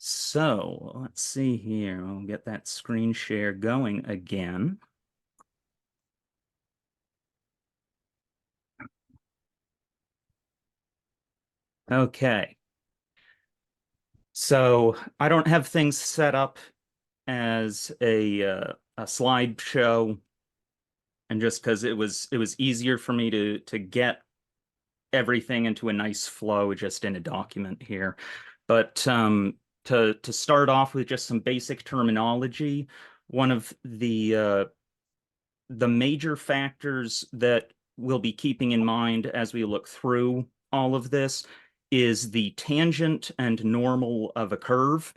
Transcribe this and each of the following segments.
So let's see here. I'll get that screen share going again. Okay. So I don't have things set up as a slideshow, and just because it was easier for me to get everything into a nice flow just in a document here. But to start off with just some basic terminology, one of the major factors that we'll be keeping in mind as we look through all of this is the tangent and normal of a curve.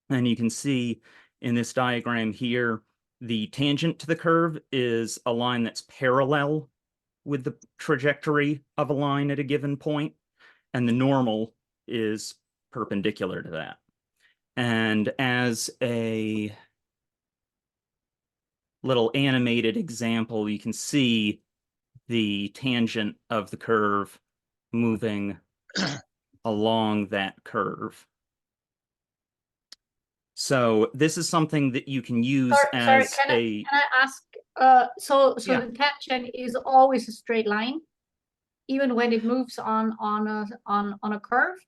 And you can see in this diagram here, the tangent to the curve is a line that's parallel with the trajectory of a line at a given point, and the normal is perpendicular to that. And as a little animated example, you can see the tangent of the curve moving along that curve. So this is something that you can use Sorry, as a can I ask? So yeah. the tangent is always a straight line, even when it moves on a curve.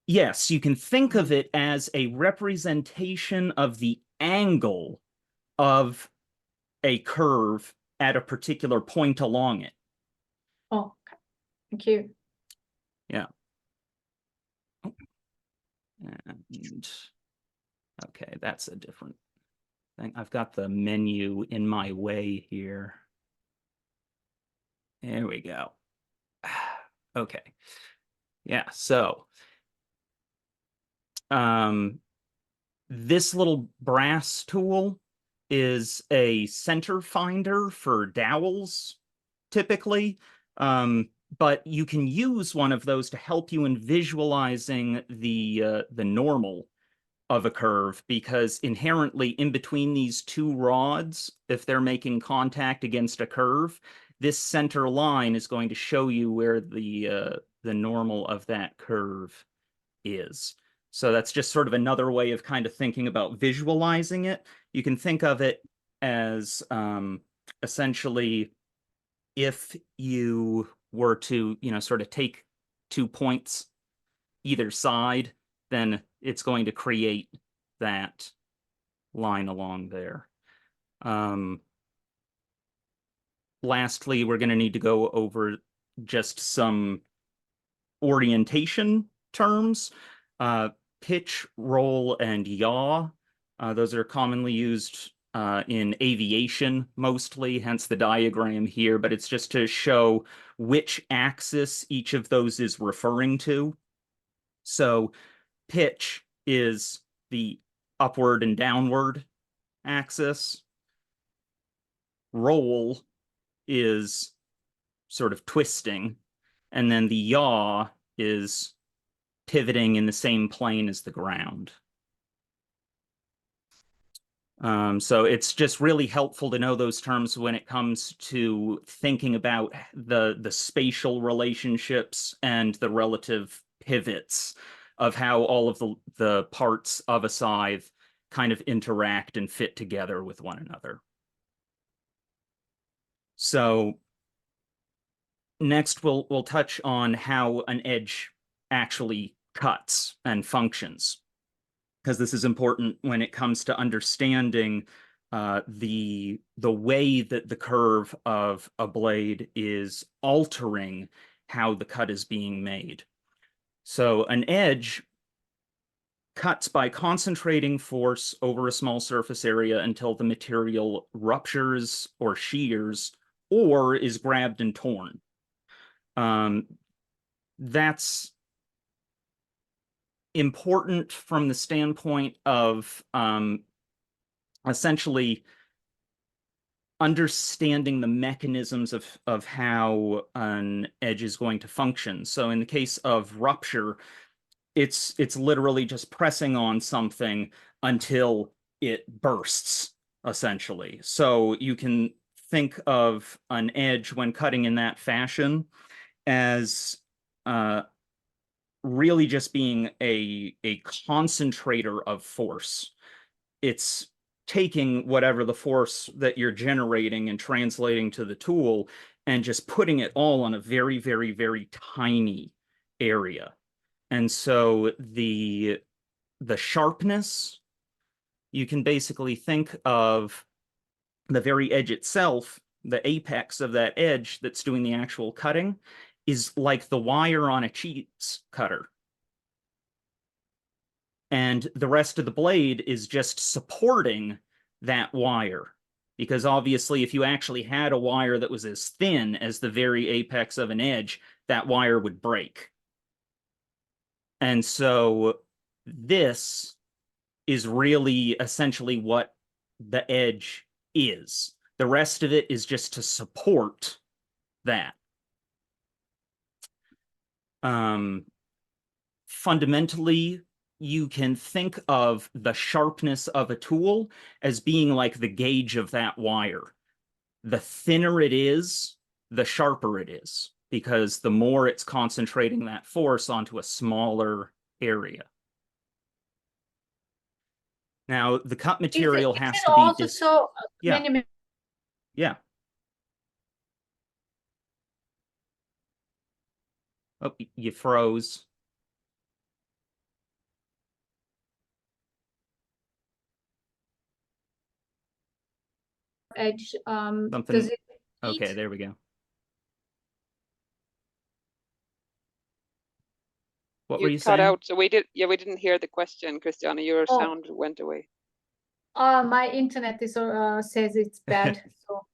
Yes, you can think of it as a representation of the angle of a curve at a particular point along it. Oh, okay. Thank you. Yeah. And okay, that's a different thing. I've got the menu in my way here. There we go. Okay. Yeah, so this little brass tool is a center finder for dowels, typically. But you can use one of those to help you in visualizing the normal of a curve, because inherently in between these two rods, if they're making contact against a curve, this center line is going to show you where the normal of that curve is. So that's just sort of another way of kind of thinking about visualizing it. You can think of it as essentially, if you were to, sort of take 2 points either side, then it's going to create that line along there. Lastly, we're going to need to go over just some orientation terms. Pitch, roll, and yaw. Those are commonly used in aviation mostly, hence the diagram here, but it's just to show which axis each of those is referring to. So pitch is the upward and downward axis. Roll is sort of twisting. And then the yaw is pivoting in the same plane as the ground. So it's just really helpful to know those terms when it comes to thinking about the spatial relationships and the relative pivots of how all of the parts of a scythe kind of interact and fit together with one another. So next we'll touch on how an edge actually cuts and functions, because this is important when it comes to understanding the way that the curve of a blade is altering how the cut is being made. So an edge cuts by concentrating force over a small surface area until the material ruptures or shears or is grabbed and torn. That's important from the standpoint of essentially understanding the mechanisms of how an edge is going to function. So in the case of rupture, it's literally just pressing on something until it bursts, essentially. So you can think of an edge when cutting in that fashion as really just being a concentrator of force. It's taking whatever the force that you're generating and translating to the tool and just putting it all on a very, very, very tiny area. And so the sharpness, you can basically think of the very edge itself, the apex of that edge that's doing the actual cutting, is like the wire on a cheese cutter. And the rest of the blade is just supporting that wire. Because obviously, if you actually had a wire that was as thin as the very apex of an edge, that wire would break. And so this is really essentially what the edge is. The rest of it is just to support that. Fundamentally, you can think of the sharpness of a tool as being like the gauge of that wire. The thinner it is, the sharper it is, because the more it's concentrating that force onto a smaller area. Now, the cut material Is has it to be also so yeah, many yeah. Oh, you froze. edge? Does Something. it Okay, eat? there we go. What were You you cut saying? out, so we didn't hear the question, Christiana. Your Oh, sound went away. my internet is says it's bad. So,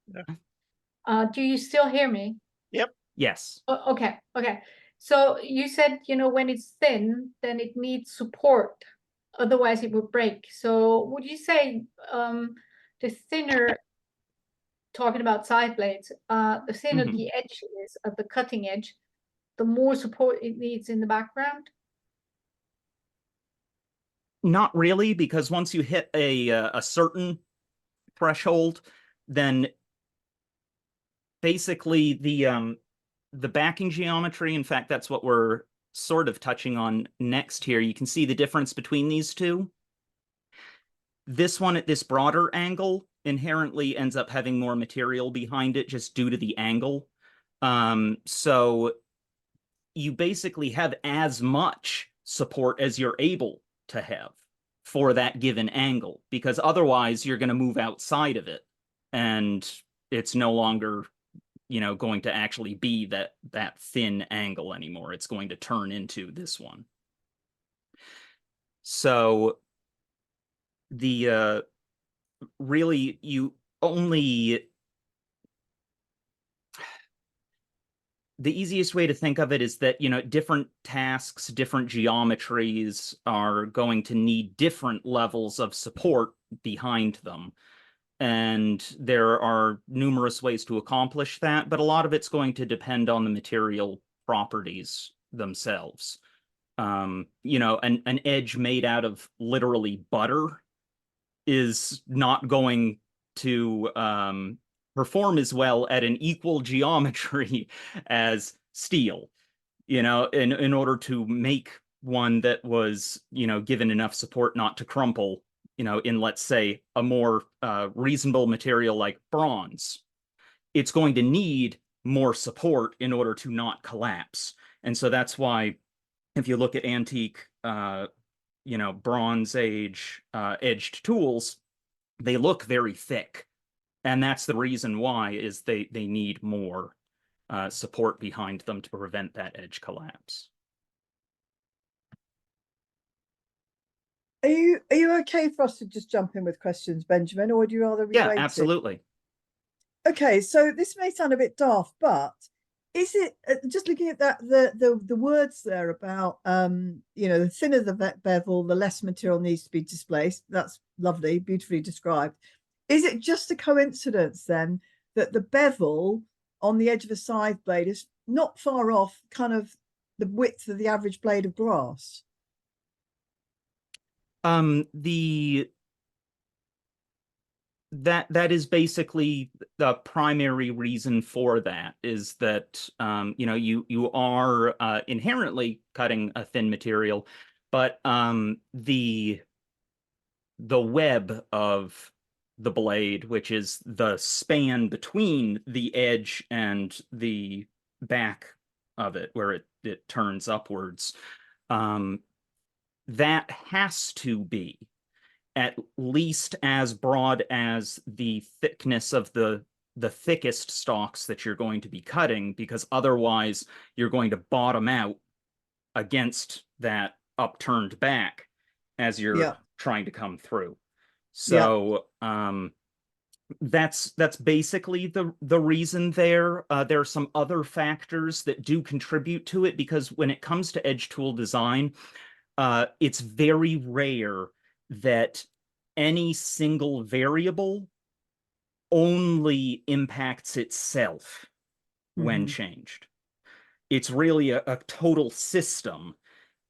do you still hear me? Yep. Yes. Oh, okay, okay. So you said, when it's thin, then it needs support, otherwise it would break. So would you say the thinner, talking about side blades, the thinner Mhm. the edge is of the cutting edge, the more support it needs in the background? Not really, because once you hit a certain threshold, then basically the backing geometry, in fact, that's what we're sort of touching on next here. You can see the difference between these two. This one at this broader angle inherently ends up having more material behind it just due to the angle. So you basically have as much support as you're able to have for that given angle, because otherwise you're going to move outside of it and it's no longer going to actually be that thin angle anymore. It's going to turn into this one. So the really you only the easiest way to think of it is that, different tasks, different geometries are going to need different levels of support behind them. And there are numerous ways to accomplish that, but a lot of it's going to depend on the material properties themselves. An edge made out of literally butter is not going to perform as well at an equal geometry as steel. In order to make one that was, given enough support not to crumple, in, let's say, a more reasonable material like bronze, it's going to need more support in order to not collapse. And so that's why if you look at antique Bronze Age edged tools, they look very thick. And that's the reason why, is they need more support behind them to prevent that edge collapse. Are you okay for us to just jump in with questions, Benjamin, or would you rather we Yeah, waited? absolutely. Okay, so this may sound a bit daft, but is it just looking at that the words there about the thinner the bevel, the less material needs to be displaced? That's lovely, beautifully described. Is it just a coincidence then that the bevel on the edge of a scythe blade is not far off kind of the width of the average blade of grass? The that is basically the primary reason for that, is that you know, you are inherently cutting a thin material, but the web of the blade, which is the span between the edge and the back of it, where it turns upwards, that has to be at least as broad as the thickness of the thickest stalks that you're going to be cutting, because otherwise you're going to bottom out against that upturned back as you're Yeah. trying to come through. Yeah. So that's basically the reason there. There are some other factors that do contribute to it, because when it comes to edge tool design, it's very rare that any single variable only impacts itself when changed. It's really a total system.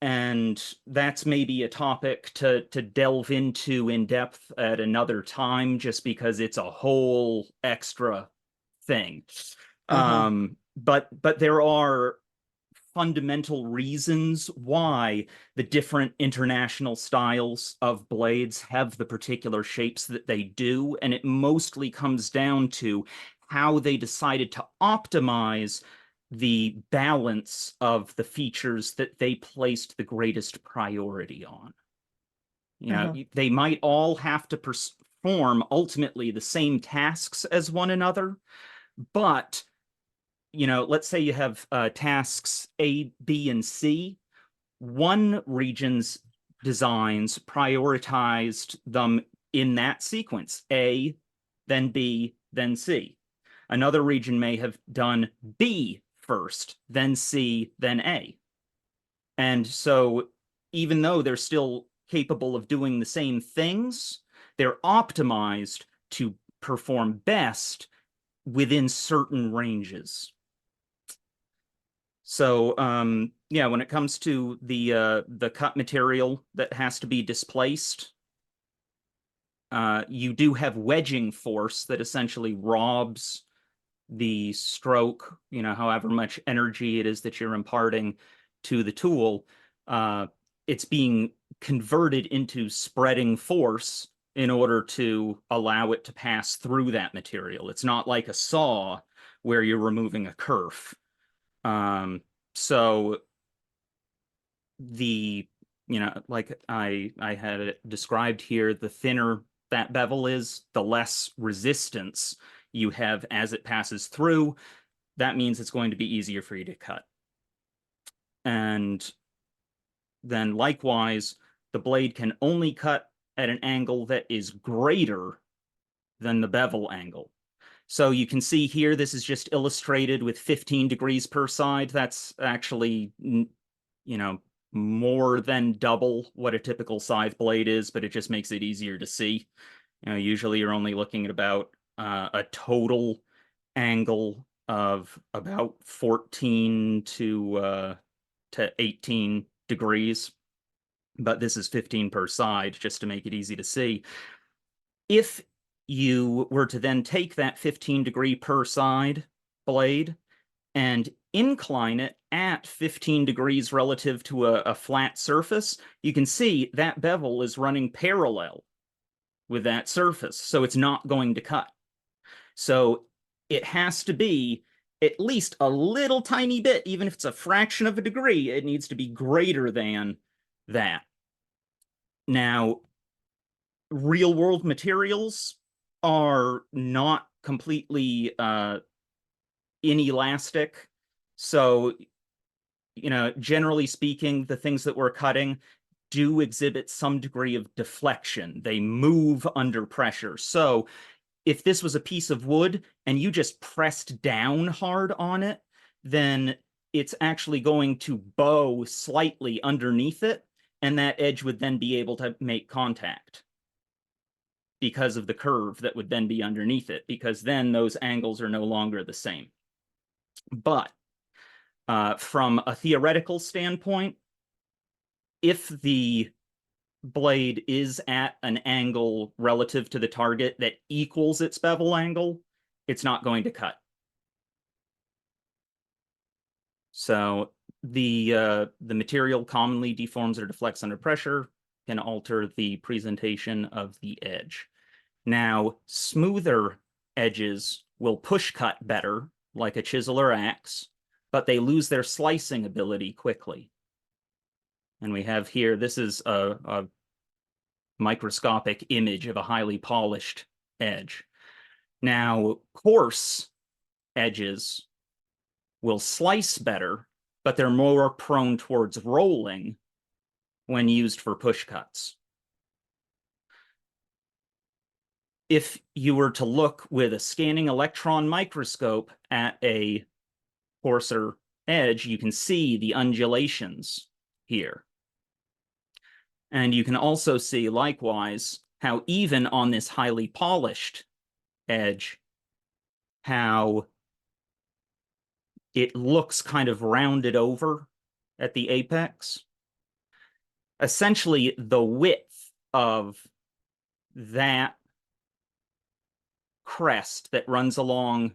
And that's maybe a topic to delve into in depth at another time, just because it's a whole extra thing. But there are fundamental reasons why the different international styles of blades have the particular shapes that they do, and it mostly comes down to how they decided to optimize the balance of the features that they placed the greatest priority on. You know, they might all have to perform ultimately the same tasks as one another, but you know, let's say you have tasks A, B, and C. One region's designs prioritized them in that sequence: A, then B, then C. Another region may have done B first, then C, then A. And so even though they're still capable of doing the same things, they're optimized to perform best within certain ranges. So yeah, when it comes to the cut material that has to be displaced, you do have wedging force that essentially robs the stroke, you know, however much energy it is that you're imparting to the tool. It's being converted into spreading force in order to allow it to pass through that material. It's not like a saw where you're removing a kerf. So the, you know, like I had it described here, the thinner that bevel is, the less resistance you have as it passes through. That means it's going to be easier for you to cut. And then likewise, the blade can only cut at an angle that is greater than the bevel angle. So you can see here, this is just illustrated with 15 degrees per side. That's actually, you know, more than double what a typical scythe blade is, but it just makes it easier to see. You know, usually you're only looking at about a total angle of about 14 to 18 degrees, but this is 15 per side just to make it easy to see. If you were to then take that 15 degree per side blade and incline it at 15 degrees relative to a flat surface, you can see that bevel is running parallel with that surface, so it's not going to cut. So it has to be at least a little tiny bit, even if it's a fraction of a degree, it needs to be greater than that. Now, real world materials are not completely inelastic. So, you know, generally speaking, the things that we're cutting do exhibit some degree of deflection. They move under pressure. So if this was a piece of wood and you just pressed down hard on it, then it's actually going to bow slightly underneath it, and that edge would then be able to make contact because of the curve that would then be underneath it, because then those angles are no longer the same. But from a theoretical standpoint, if the blade is at an angle relative to the target that equals its bevel angle, it's not going to cut. So the material commonly deforms or deflects under pressure, can alter the presentation of the edge. Now, smoother edges will push cut better, like a chisel or axe, but they lose their slicing ability quickly. And we have here, this is a microscopic image of a highly polished edge. Now, coarse edges will slice better, but they're more prone towards rolling when used for push cuts. If you were to look with a scanning electron microscope at a coarser edge, you can see the undulations here. And you can also see, likewise, how even on this highly polished edge, how it looks kind of rounded over at the apex. Essentially, the width of that crest that runs along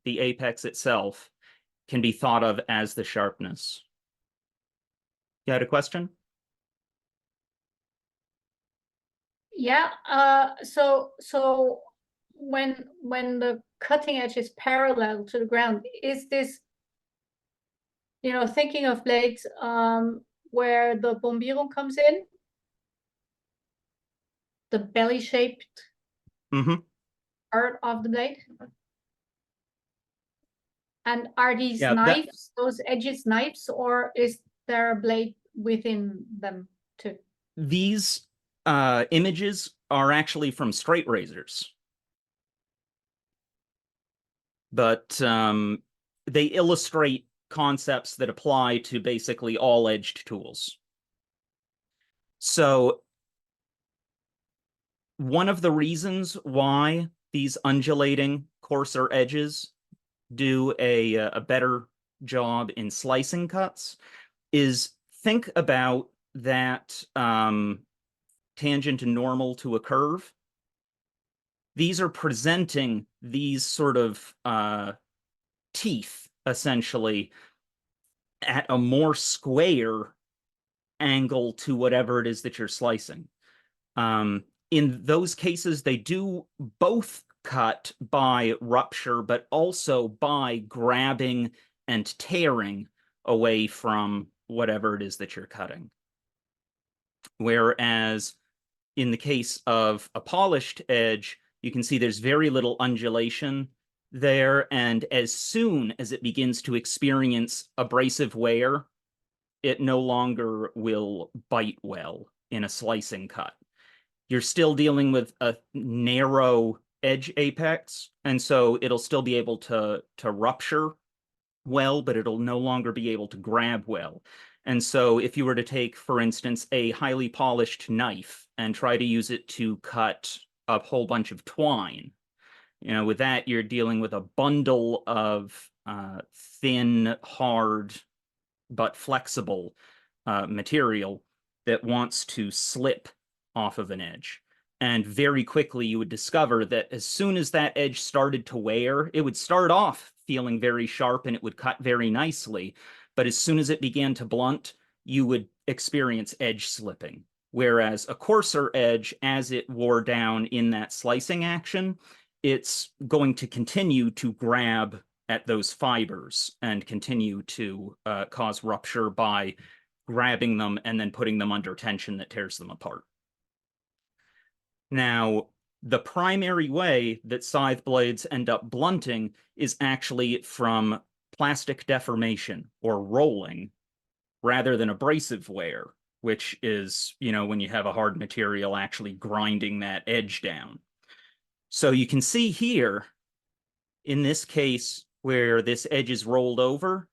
the apex itself can be thought of as the sharpness. You had a question? Yeah. So when the cutting edge is parallel to the ground, is this, thinking of blades where the bombiron comes in, the belly-shaped part of the blade? And are these knives, those edges knives, or is there a blade within them too? These images are actually from straight razors. But they illustrate concepts that apply to basically all edged tools. So one of the reasons why these undulating coarser edges do a better job in slicing cuts is, think about that tangent and normal to a curve. These are presenting these sort of teeth, essentially, at a more square angle to whatever it is that you're slicing. In those cases, they do both cut by rupture, but also by grabbing and tearing away from whatever it is that you're cutting. Whereas in the case of a polished edge, you can see there's very little undulation there, and as soon as it begins to experience abrasive wear, it no longer will bite well in a slicing cut. You're still dealing with a narrow edge apex, and so it'll still be able to rupture well, but it'll no longer be able to grab well. And so if you were to take, for instance, a highly polished knife and try to use it to cut a whole bunch of twine, with that, you're dealing with a bundle of thin, hard, but flexible material that wants to slip off of an edge. And very quickly, you would discover that as soon as that edge started to wear, it would start off feeling very sharp and it would cut very nicely. But as soon as it began to blunt, you would experience edge slipping. Whereas a coarser edge, as it wore down in that slicing action, it's going to continue to grab at those fibers and continue to cause rupture by grabbing them and then putting them under tension that tears them apart. Now, the primary way that scythe blades end up blunting is actually from plastic deformation or rolling rather than abrasive wear, which is, when you have a hard material actually grinding that edge down. So you can see here, in this case, where this edge is rolled over,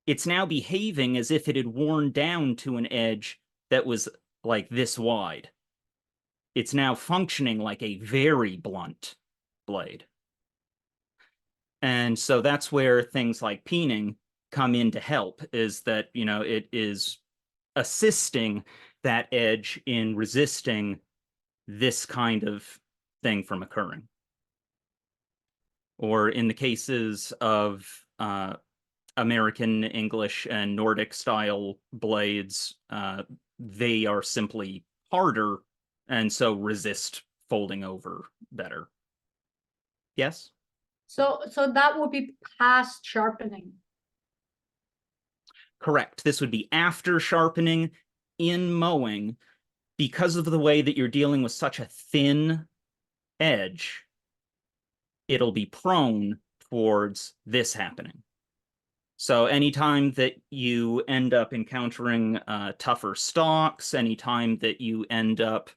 it's now behaving as if it had worn down to an edge that was like this wide. It's now functioning like a very blunt blade. And so that's where things like peening come in to help, is that, it is assisting that edge in resisting this kind of thing from occurring. Or in the cases of American, English, and Nordic style blades, they are simply harder and so resist folding over better. Yes? So that would be past sharpening. Correct. This would be after sharpening in mowing. Because of the way that you're dealing with such a thin edge, it'll be prone towards this happening. So anytime that you end up encountering tougher stalks, anytime that you end up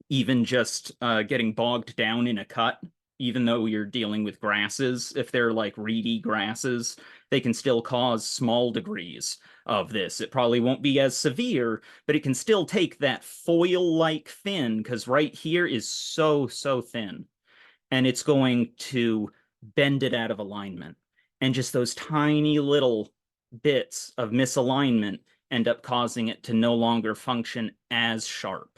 even just getting bogged down in a cut, even though you're dealing with grasses, if they're like reedy grasses, they can still cause small degrees of this. It probably won't be as severe, but it can still take that foil-like thin, because right here is so, so thin, and it's going to bend it out of alignment. And just those tiny little bits of misalignment end up causing it to no longer function as sharp.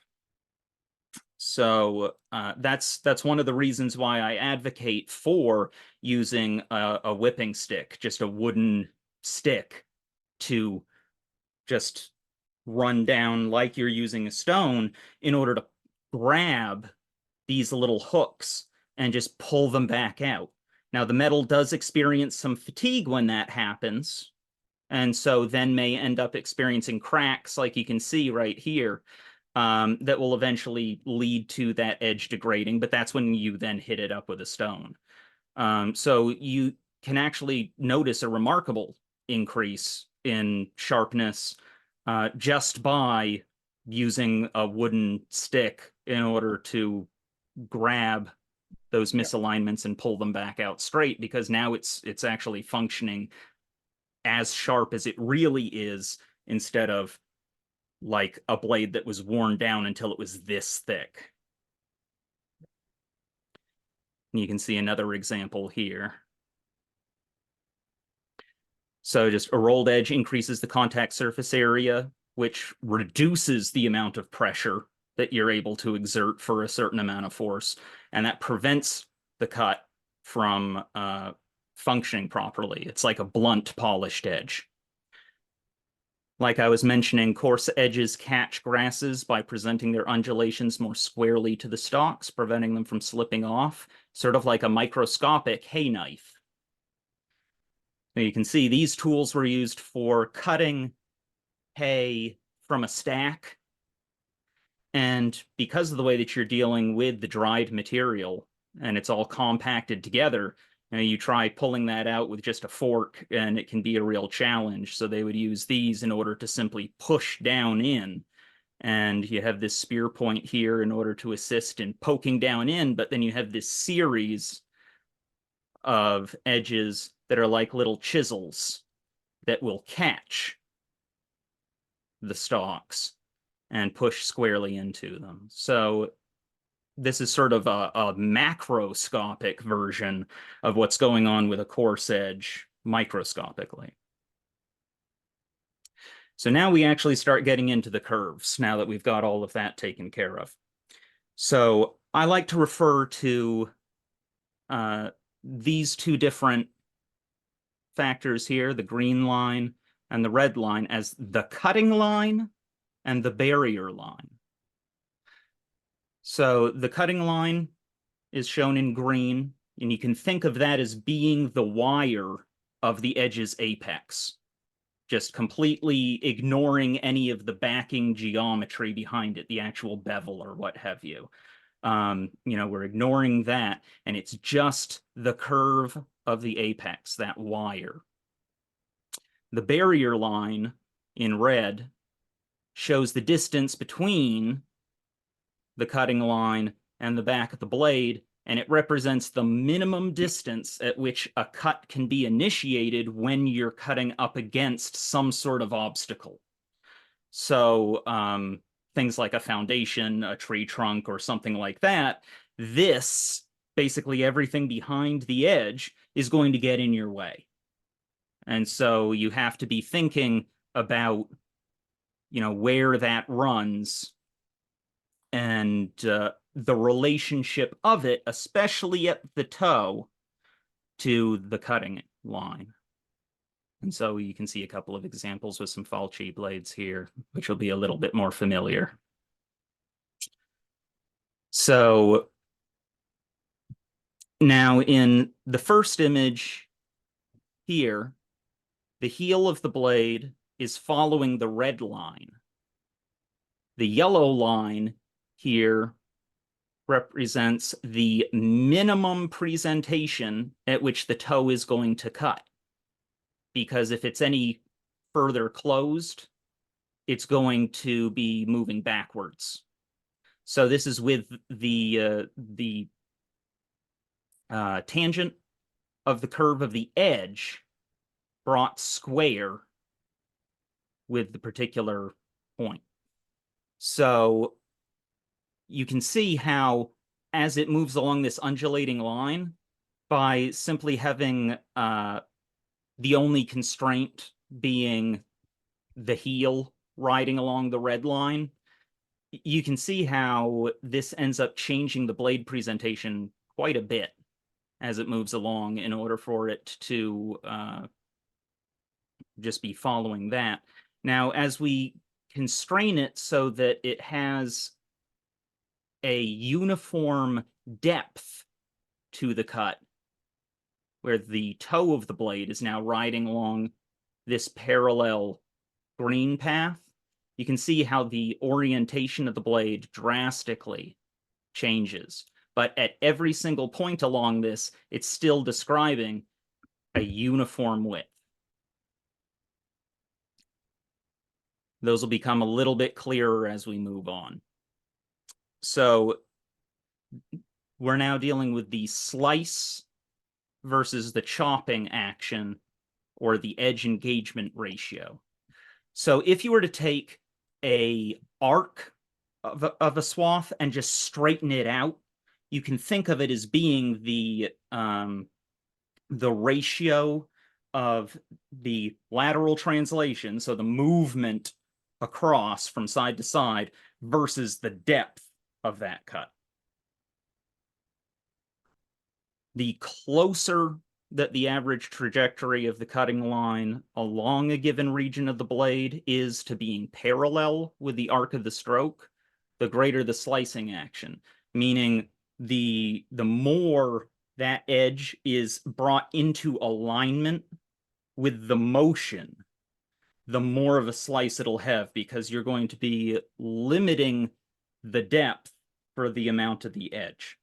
So that's one of the reasons why I advocate for using a whipping stick, just a wooden stick, to just run down like you're using a stone in order to grab these little hooks and just pull them back out. Now, the metal does experience some fatigue when that happens, and so then may end up experiencing cracks like you can see right here. That will eventually lead to that edge degrading, but that's when you then hit it up with a stone. So you can actually notice a remarkable increase in sharpness just by using a wooden stick in order to grab those misalignments and pull them back out straight, because now it's actually functioning as sharp as it really is, instead of like a blade that was worn down until it was this thick. And you can see another example here. So just a rolled edge increases the contact surface area, which reduces the amount of pressure that you're able to exert for a certain amount of force, and that prevents the cut from functioning properly. It's like a blunt, polished edge. Like I was mentioning, coarse edges catch grasses by presenting their undulations more squarely to the stalks, preventing them from slipping off, sort of like a microscopic hay knife. Now you can see these tools were used for cutting hay from a stack. And because of the way that you're dealing with the dried material and it's all compacted together, you try pulling that out with just a fork and it can be a real challenge. So they would use these in order to simply push down in. And you have this spear point here in order to assist in poking down in, but then you have this series of edges that are like little chisels that will catch the stalks and push squarely into them. So this is sort of a macroscopic version of what's going on with a coarse edge microscopically. So now we actually start getting into the curves, now that we've got all of that taken care of. So I like to refer to these two different factors here, the green line and the red line, as the cutting line and the barrier line. So the cutting line is shown in green, and you can think of that as being the wire of the edge's apex, just completely ignoring any of the backing geometry behind it, the actual bevel or what have you. We're ignoring that, and it's just the curve of the apex, that wire. The barrier line in red shows the distance between the cutting line and the back of the blade, and it represents the minimum distance at which a cut can be initiated when you're cutting up against some sort of obstacle. So things like a foundation, a tree trunk, or something like that, this, basically everything behind the edge, is going to get in your way. And so you have to be thinking about, where that runs and the relationship of it, especially at the toe, to the cutting line. And so you can see a couple of examples with some Falchi blades here, which will be a little bit more familiar. So now in the first image here, the heel of the blade is following the red line. The yellow line here represents the minimum presentation at which the toe is going to cut. Because if it's any further closed, it's going to be moving backwards. So this is with the tangent of the curve of the edge brought square with the particular point. So you can see how, as it moves along this undulating line, by simply having the only constraint being the heel riding along the red line, you can see how this ends up changing the blade presentation quite a bit as it moves along in order for it to just be following that. Now, as we constrain it so that it has a uniform depth to the cut, where the toe of the blade is now riding along this parallel green path, you can see how the orientation of the blade drastically changes. But at every single point along this, it's still describing a uniform width. Those will become a little bit clearer as we move on. So we're now dealing with the slice versus the chopping action, or the edge engagement ratio. So if you were to take a arc of a swath and just straighten it out, you can think of it as being the ratio of the lateral translation, so the movement across from side to side, versus the depth of that cut. The closer that the average trajectory of the cutting line along a given region of the blade is to being parallel with the arc of the stroke, the greater the slicing action, meaning the more that edge is brought into alignment with the motion, the more of a slice it'll have, because you're going to be limiting the depth for the amount of the edge.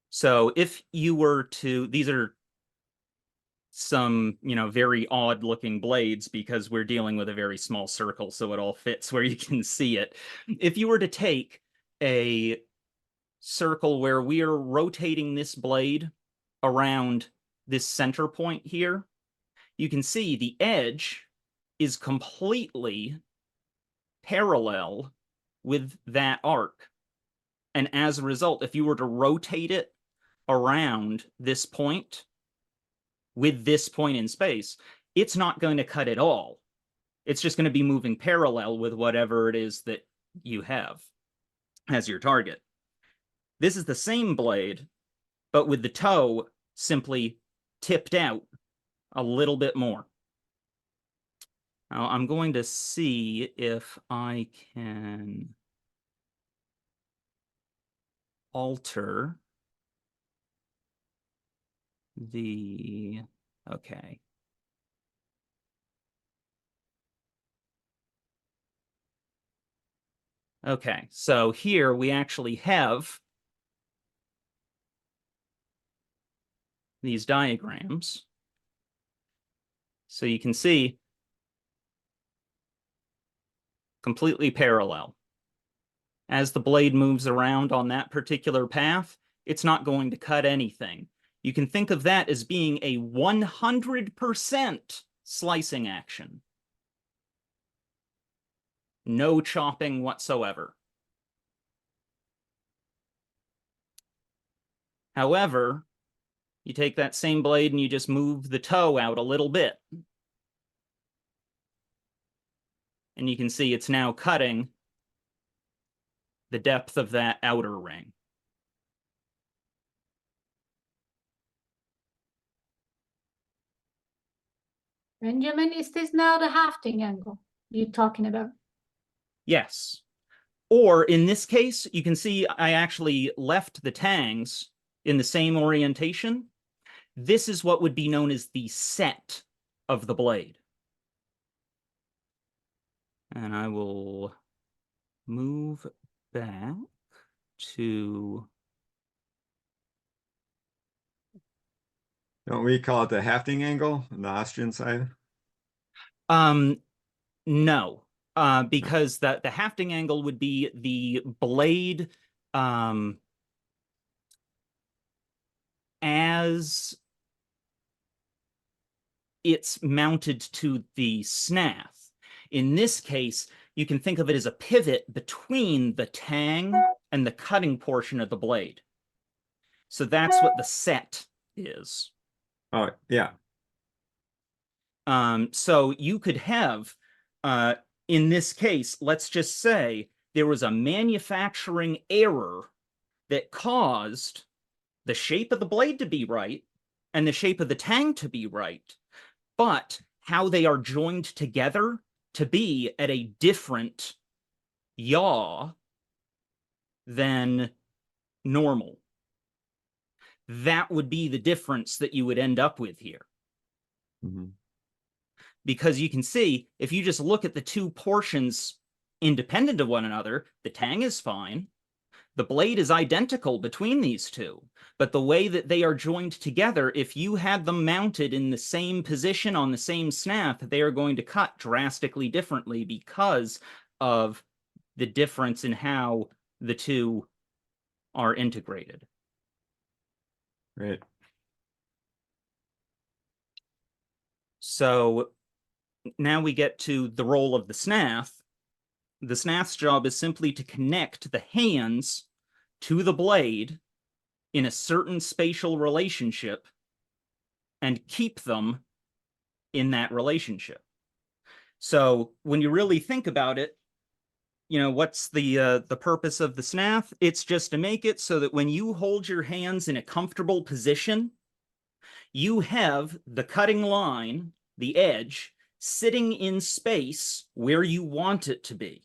So if you were to, these are some, very odd looking blades because we're dealing with a very small circle, so it all fits where you can see it. If you were to take a circle where we are rotating this blade around this center point here, you can see the edge is completely parallel with that arc. And as a result, if you were to rotate it around this point with this point in space, it's not going to cut at all. It's just going to be moving parallel with whatever it is that you have as your target. This is the same blade, but with the toe simply tipped out a little bit more. Now, I'm going to see if I can alter the, okay. Okay, so here we actually have these diagrams. So you can see completely parallel. As the blade moves around on that particular path, it's not going to cut anything. You can think of that as being a 100% slicing action. No chopping whatsoever. However, you take that same blade and you just move the toe out a little bit. And you can see it's now cutting the depth of that outer ring. Benjamin, is this now the hafting angle you're talking about? Yes. Or in this case, you can see I actually left the tangs in the same orientation. This is what would be known as the set of the blade. And I will move back to... Don't we call it the hafting angle on the Austrian side? No, because the hafting angle would be the blade as it's mounted to the snath. In this case, you can think of it as a pivot between the tang and the cutting portion of the blade. So that's what the set is. Oh, yeah. So you could have, in this case, let's just say there was a manufacturing error that caused the shape of the blade to be right and the shape of the tang to be right, but how they are joined together to be at a different yaw than normal. That would be the difference that you would end up with here. Mm-hmm. Because you can see, if you just look at the two portions independent of one another, the tang is fine. The blade is identical between these two. But the way that they are joined together, if you had them mounted in the same position on the same snath, they are going to cut drastically differently because of the difference in how the two are integrated. Right. So now we get to the role of the snath. The snath's job is simply to connect the hands to the blade in a certain spatial relationship and keep them in that relationship. So when you really think about it, you know, what's the purpose of the snath? It's just to make it so that when you hold your hands in a comfortable position, you have the cutting line, the edge, sitting in space where you want it to be,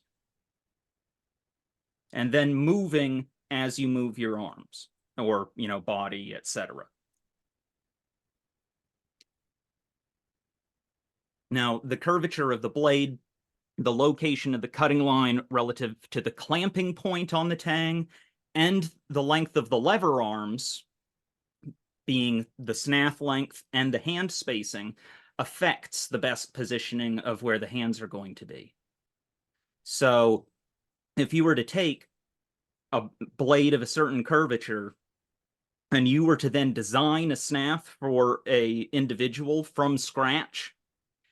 and then moving as you move your arms or, you know, body, etc. Now, the curvature of the blade, the location of the cutting line relative to the clamping point on the tang, and the length of the lever arms, being the snath length and the hand spacing, affects the best positioning of where the hands are going to be. So if you were to take a blade of a certain curvature and you were to then design a snath for a individual from scratch,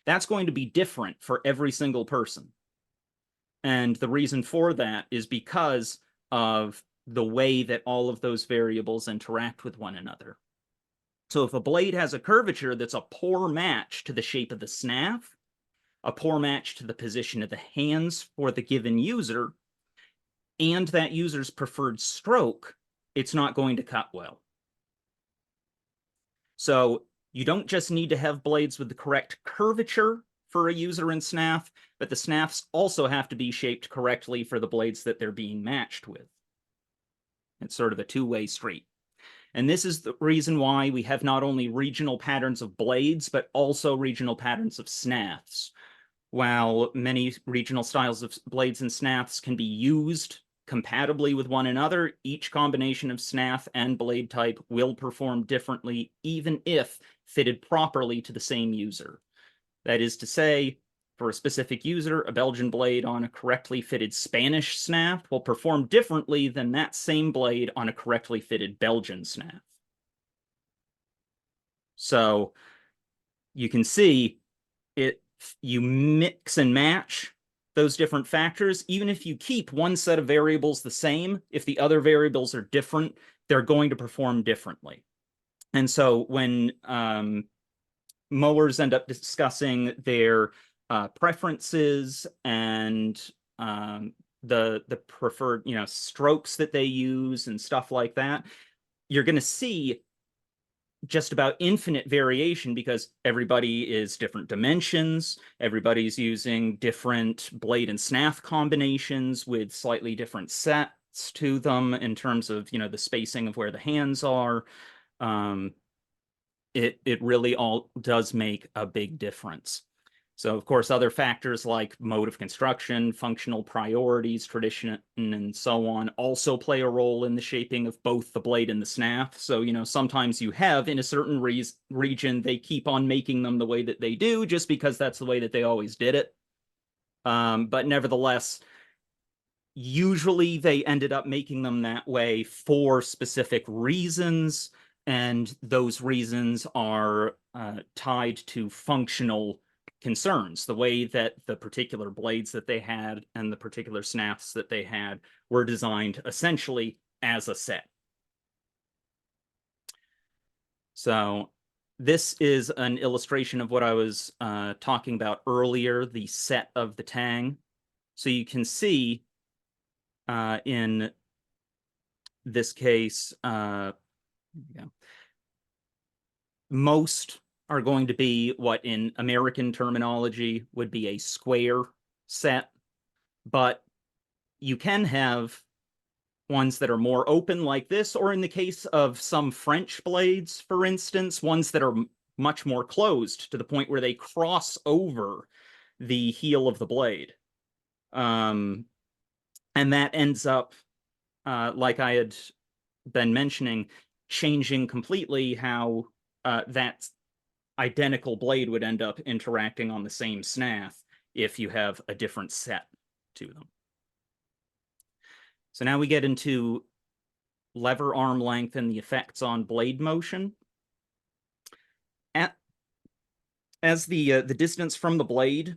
that's going to be different for every single person. And the reason for that is because of the way that all of those variables interact with one another. So if a blade has a curvature that's a poor match to the shape of the snath, a poor match to the position of the hands for the given user, and that user's preferred stroke, it's not going to cut well. So you don't just need to have blades with the correct curvature for a user in snath, but the snaths also have to be shaped correctly for the blades that they're being matched with. It's sort of a two-way street. And this is the reason why we have not only regional patterns of blades, but also regional patterns of snaths. While many regional styles of blades and snaths can be used compatibly with one another, each combination of snath and blade type will perform differently, even if fitted properly to the same user. That is to say, for a specific user, a Belgian blade on a correctly fitted Spanish snath will perform differently than that same blade on a correctly fitted Belgian snath. So you can see you mix and match those different factors. Even if you keep one set of variables the same, if the other variables are different, they're going to perform differently. And so when mowers end up discussing their preferences and the preferred, you know, strokes that they use and stuff like that, you're going to see just about infinite variation because everybody is different dimensions. Everybody's using different blade and snath combinations with slightly different sets to them in terms of, you know, the spacing of where the hands are. It really all does make a big difference. So, of course, other factors like mode of construction, functional priorities, tradition, and so on also play a role in the shaping of both the blade and the snath. So, you know, sometimes you have in a certain region, they keep on making them the way that they do just because that's the way that they always did it. But nevertheless, usually they ended up making them that way for specific reasons, and those reasons are tied to functional concerns. The way that the particular blades that they had and the particular snaps that they had were designed essentially as a set. So this is an illustration of what I was talking about earlier, the set of the tang. So you can see in this case, most are going to be what in American terminology would be a square set, but you can have ones that are more open like this, or in the case of some French blades, for instance, ones that are much more closed to the point where they cross over the heel of the blade. And that ends up, like I had been mentioning, changing completely how that identical blade would end up interacting on the same snath if you have a different set to them. So now we get into lever arm length and the effects on blade motion. As the distance from the blade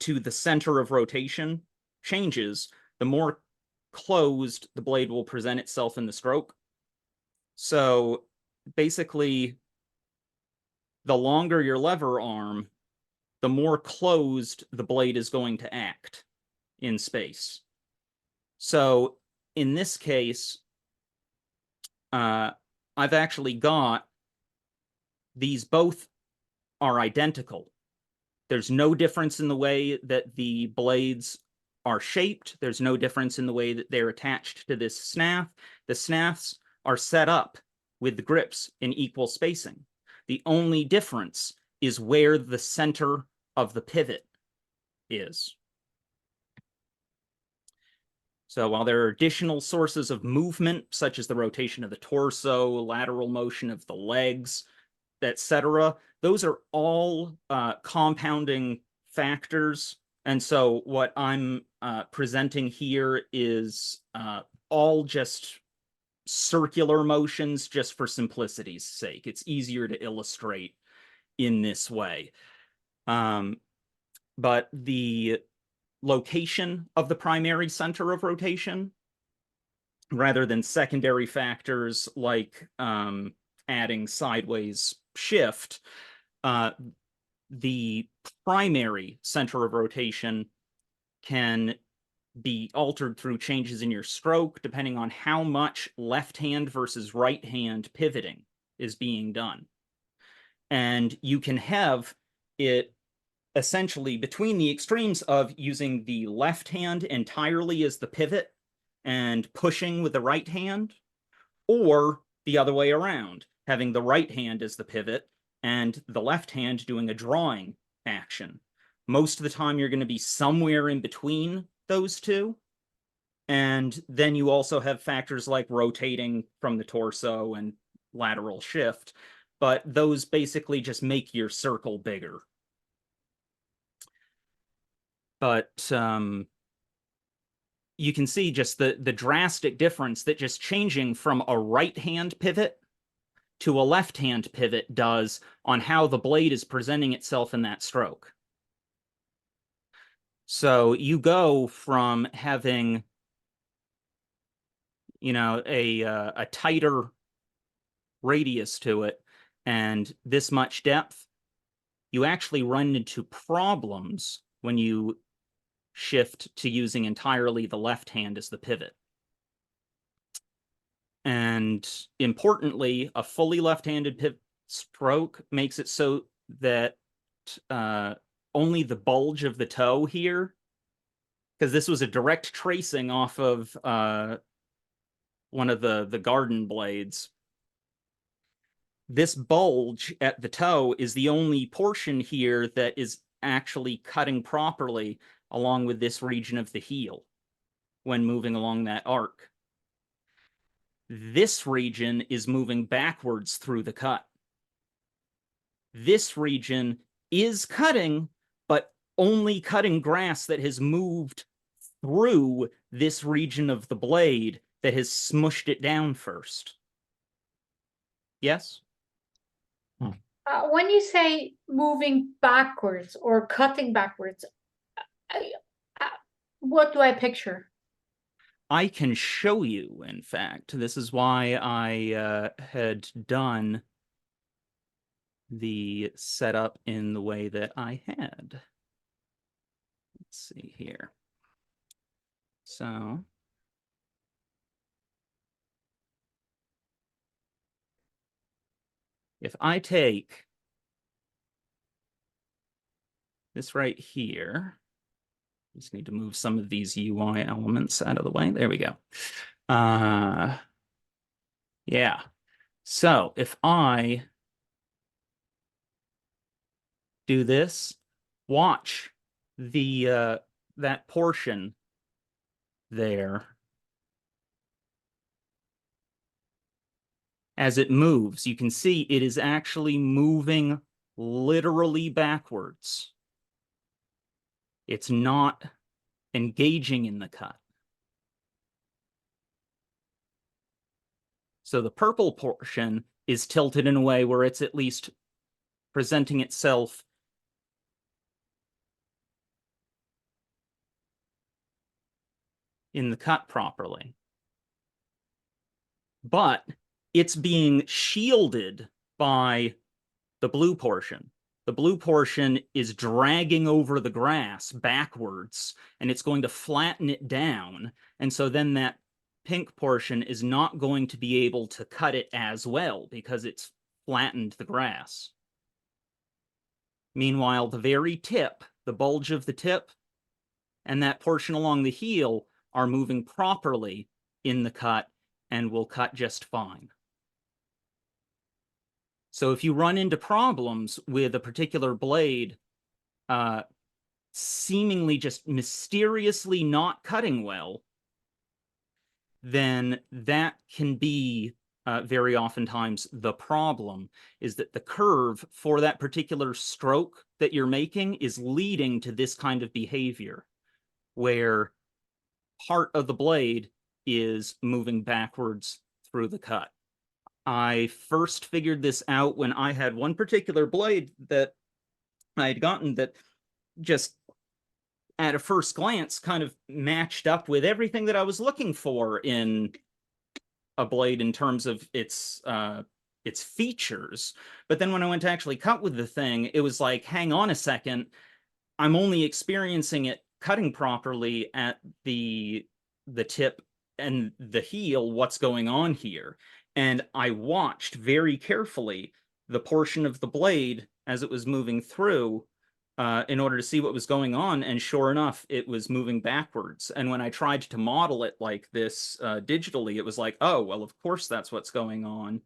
to the center of rotation changes, the more closed the blade will present itself in the stroke. So basically, the longer your lever arm, the more closed the blade is going to act in space. So in this case, I've actually got these both are identical. There's no difference in the way that the blades are shaped. There's no difference in the way that they're attached to this snath. The snaths are set up with the grips in equal spacing. The only difference is where the center of the pivot is. So while there are additional sources of movement, such as the rotation of the torso, lateral motion of the legs, etc., those are all compounding factors. And so what I'm presenting here is all just circular motions just for simplicity's sake. It's easier to illustrate in this way. But the location of the primary center of rotation, rather than secondary factors like adding sideways shift, the primary center of rotation can be altered through changes in your stroke depending on how much left hand versus right hand pivoting is being done. And you can have it essentially between the extremes of using the left hand entirely as the pivot and pushing with the right hand, or the other way around, having the right hand as the pivot and the left hand doing a drawing action. Most of the time, you're going to be somewhere in between those two. And then you also have factors like rotating from the torso and lateral shift, but those basically just make your circle bigger. But you can see just the drastic difference that just changing from a right-hand pivot to a left-hand pivot does on how the blade is presenting itself in that stroke. So you go from having, you know, a tighter radius to it and this much depth you actually run into problems when you shift to using entirely the left hand as the pivot. And importantly, a fully left-handed pivot stroke makes it so that only the bulge of the toe here, because this was a direct tracing off of one of the garden blades. This bulge at the toe is the only portion here that is actually cutting properly along with this region of the heel when moving along that arc. This region is moving backwards through the cut. This region is cutting, but only cutting grass that has moved through this region of the blade that has smushed it down first. Yes? When you say moving backwards or cutting backwards, what do I picture? I can show you, in fact. This is why I had done the setup in the way that I had. Let's see here. So if I take this right here, just need to move some of these UI elements out of the way. There we go. Yeah. So if I do this, watch the that portion there. As it moves, you can see it is actually moving literally backwards. It's not engaging in the cut. So the purple portion is tilted in a way where it's at least presenting itself in the cut properly. But it's being shielded by the blue portion. The blue portion is dragging over the grass backwards, and it's going to flatten it down. And so then that pink portion is not going to be able to cut it as well because it's flattened the grass. Meanwhile, the very tip, the bulge of the tip, and that portion along the heel are moving properly in the cut and will cut just fine. So if you run into problems with a particular blade seemingly just mysteriously not cutting well, then that can be very oftentimes the problem, is that the curve for that particular stroke that you're making is leading to this kind of behavior, where part of the blade is moving backwards through the cut. I first figured this out when I had one particular blade that I had gotten that just at a first glance kind of matched up with everything that I was looking for in a blade in terms of its features. But then when I went to actually cut with the thing, it was like, hang on a second, I'm only experiencing it cutting properly at the tip and the heel. What's going on here? And I watched very carefully the portion of the blade as it was moving through in order to see what was going on. And sure enough, it was moving backwards. And when I tried to model it like this digitally, it was like, oh, well, of course that's what's going on.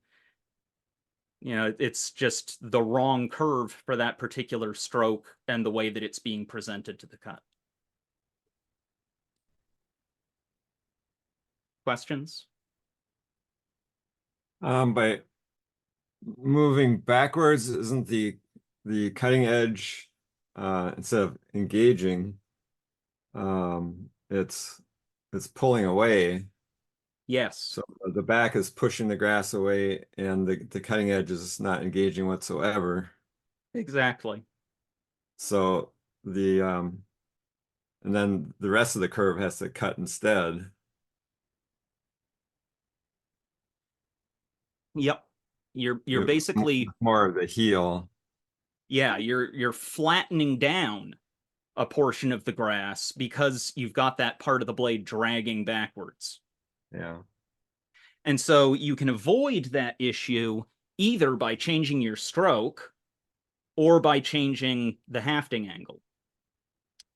You know, it's just the wrong curve for that particular stroke and the way that it's being presented to the cut. Questions? By moving backwards, isn't the cutting edge instead of engaging, it's pulling away. Yes. So the back is pushing the grass away, and the cutting edge is not engaging whatsoever. Exactly. So and then the rest of the curve has to cut instead. Yep. You're With basically more of the heel. Yeah, you're flattening down a portion of the grass because you've got that part of the blade dragging backwards. Yeah. And so you can avoid that issue either by changing your stroke or by changing the hafting angle.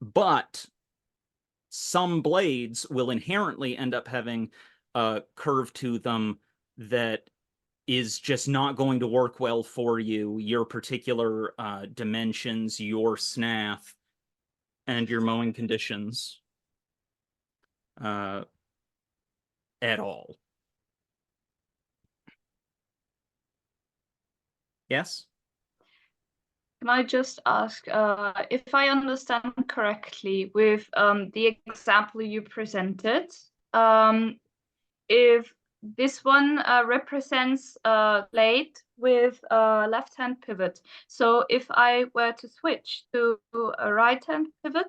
But some blades will inherently end up having a curve to them that is just not going to work well for you, your particular dimensions, your snath, and your mowing conditions at all. Yes? Can I just ask, if I understand correctly, with the example you presented, if this one represents a blade with a left-hand pivot, so if I were to switch to a right-hand pivot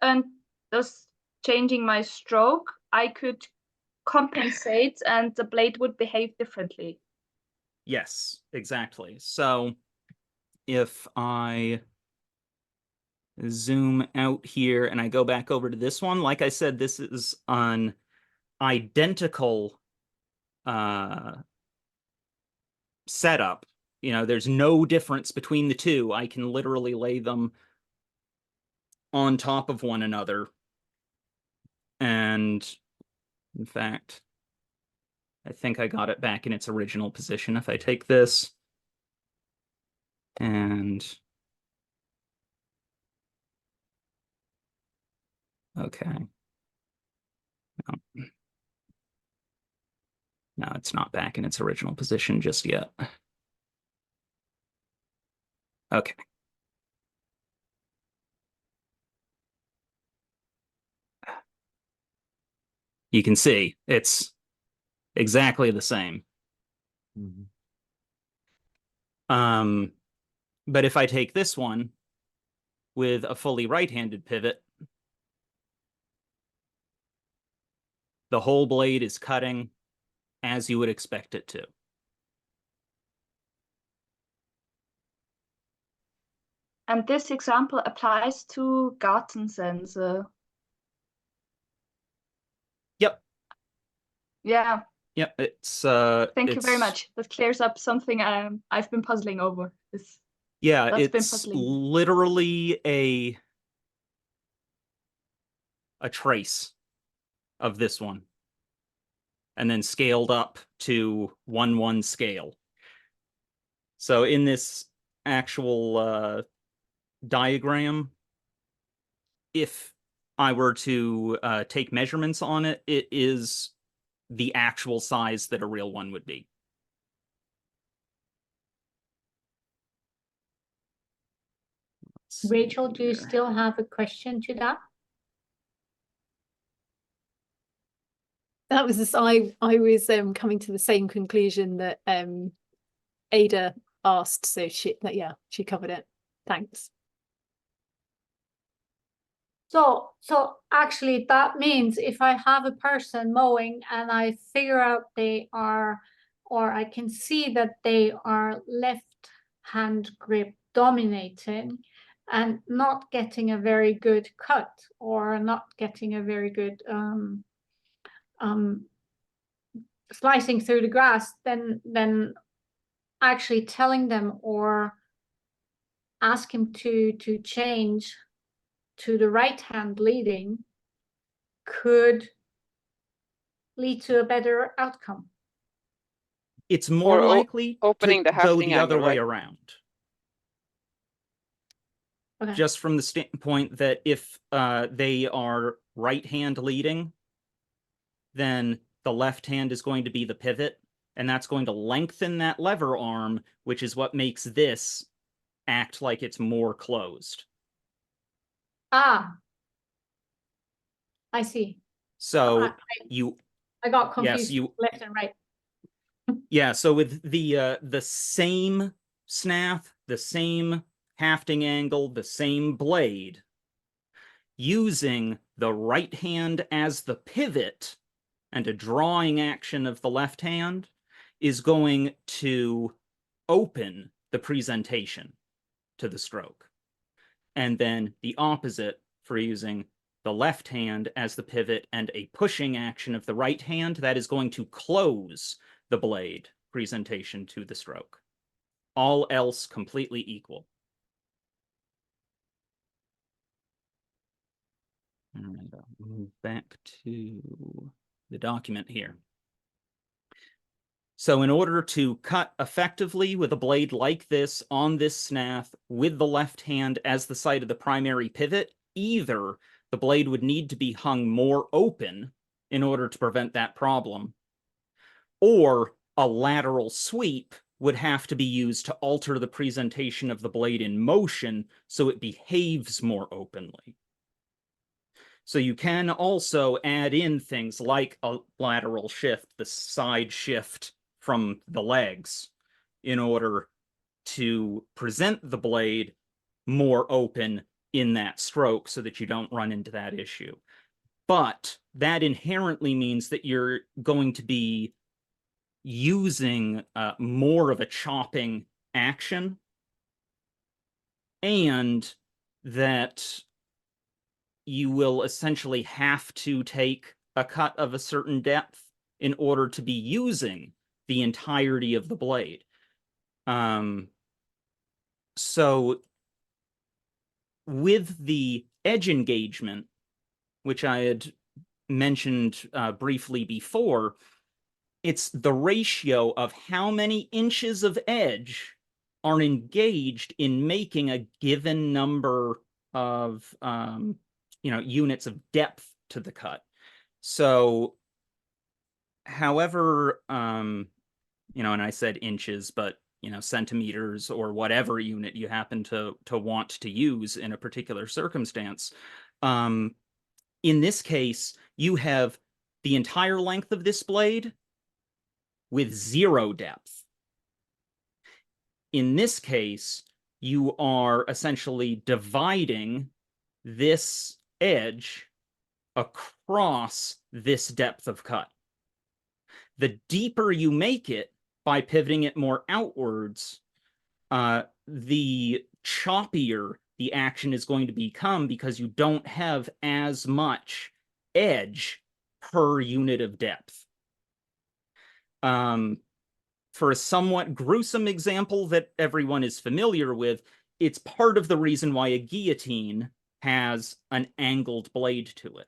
and thus changing my stroke, I could compensate and the blade would behave differently. Yes, exactly. So if I zoom out here and I go back over to this one, like I said, this is an identical setup. You know, there's no difference between the two. I can literally lay them on top of one another. And in fact, I think I got it back in its original position. If I take this and okay. No, it's not back in its original position just yet. Okay. You can see it's exactly the same. Mhm. But if I take this one with a fully right-handed pivot, the whole blade is cutting as you would expect it to. And this example applies to Gartensense. Yep. Yeah, Yep. It's thank you very much. That clears up something I've been puzzling over. Yeah, That's been it's puzzling. literally a trace of this one. And then scaled up to 1/1 scale. So in this actual diagram, if I were to take measurements on it, it is the actual size that a real one would be. Rachel, do you still have a question to that? That was this. I was coming to the same conclusion that Ada asked, so she covered it. Thanks. So actually that means if I have a person mowing and I figure out they are, or I can see that they are left hand grip dominating and not getting a very good cut or not getting a very good slicing through the grass, then actually telling them or ask him to change to the right hand leading could lead to a better outcome. It's more Or likely opening to the go hafting the other angle, way right? around. Okay. Just from the standpoint that if they are right hand leading, then the left hand is going to be the pivot, and that's going to lengthen that lever arm, which is what makes this act like it's more closed. Ah, I see. So I you, got yes, confused left and right. yeah. So with the same snath, the same hafting angle, the same blade, using the right hand as the pivot and a drawing action of the left hand is going to open the presentation to the stroke. And then the opposite for using the left hand as the pivot and a pushing action of the right hand, that is going to close the blade presentation to the stroke. All else completely equal. And I'll move back to the document here. So in order to cut effectively with a blade like this on this snath with the left hand as the site of the primary pivot, either the blade would need to be hung more open in order to prevent that problem, or a lateral sweep would have to be used to alter the presentation of the blade in motion so it behaves more openly. So you can also add in things like a lateral shift, the side shift from the legs, in order to present the blade more open in that stroke so that you don't run into that issue. But that inherently means that you're going to be using more of a chopping action, and that you will essentially have to take a cut of a certain depth in order to be using the entirety of the blade. So with the edge engagement, which I had mentioned briefly before, it's the ratio of how many inches of edge are engaged in making a given number of units of depth to the cut. So however, and I said inches, but centimeters or whatever unit you happen to want to use in a particular circumstance. In this case, you have the entire length of this blade with 0 depth. In this case, you are essentially dividing this edge across this depth of cut. The deeper you make it by pivoting it more outwards, the choppier the action is going to become because you don't have as much edge per unit of depth. For a somewhat gruesome example that everyone is familiar with, it's part of the reason why a guillotine has an angled blade to it.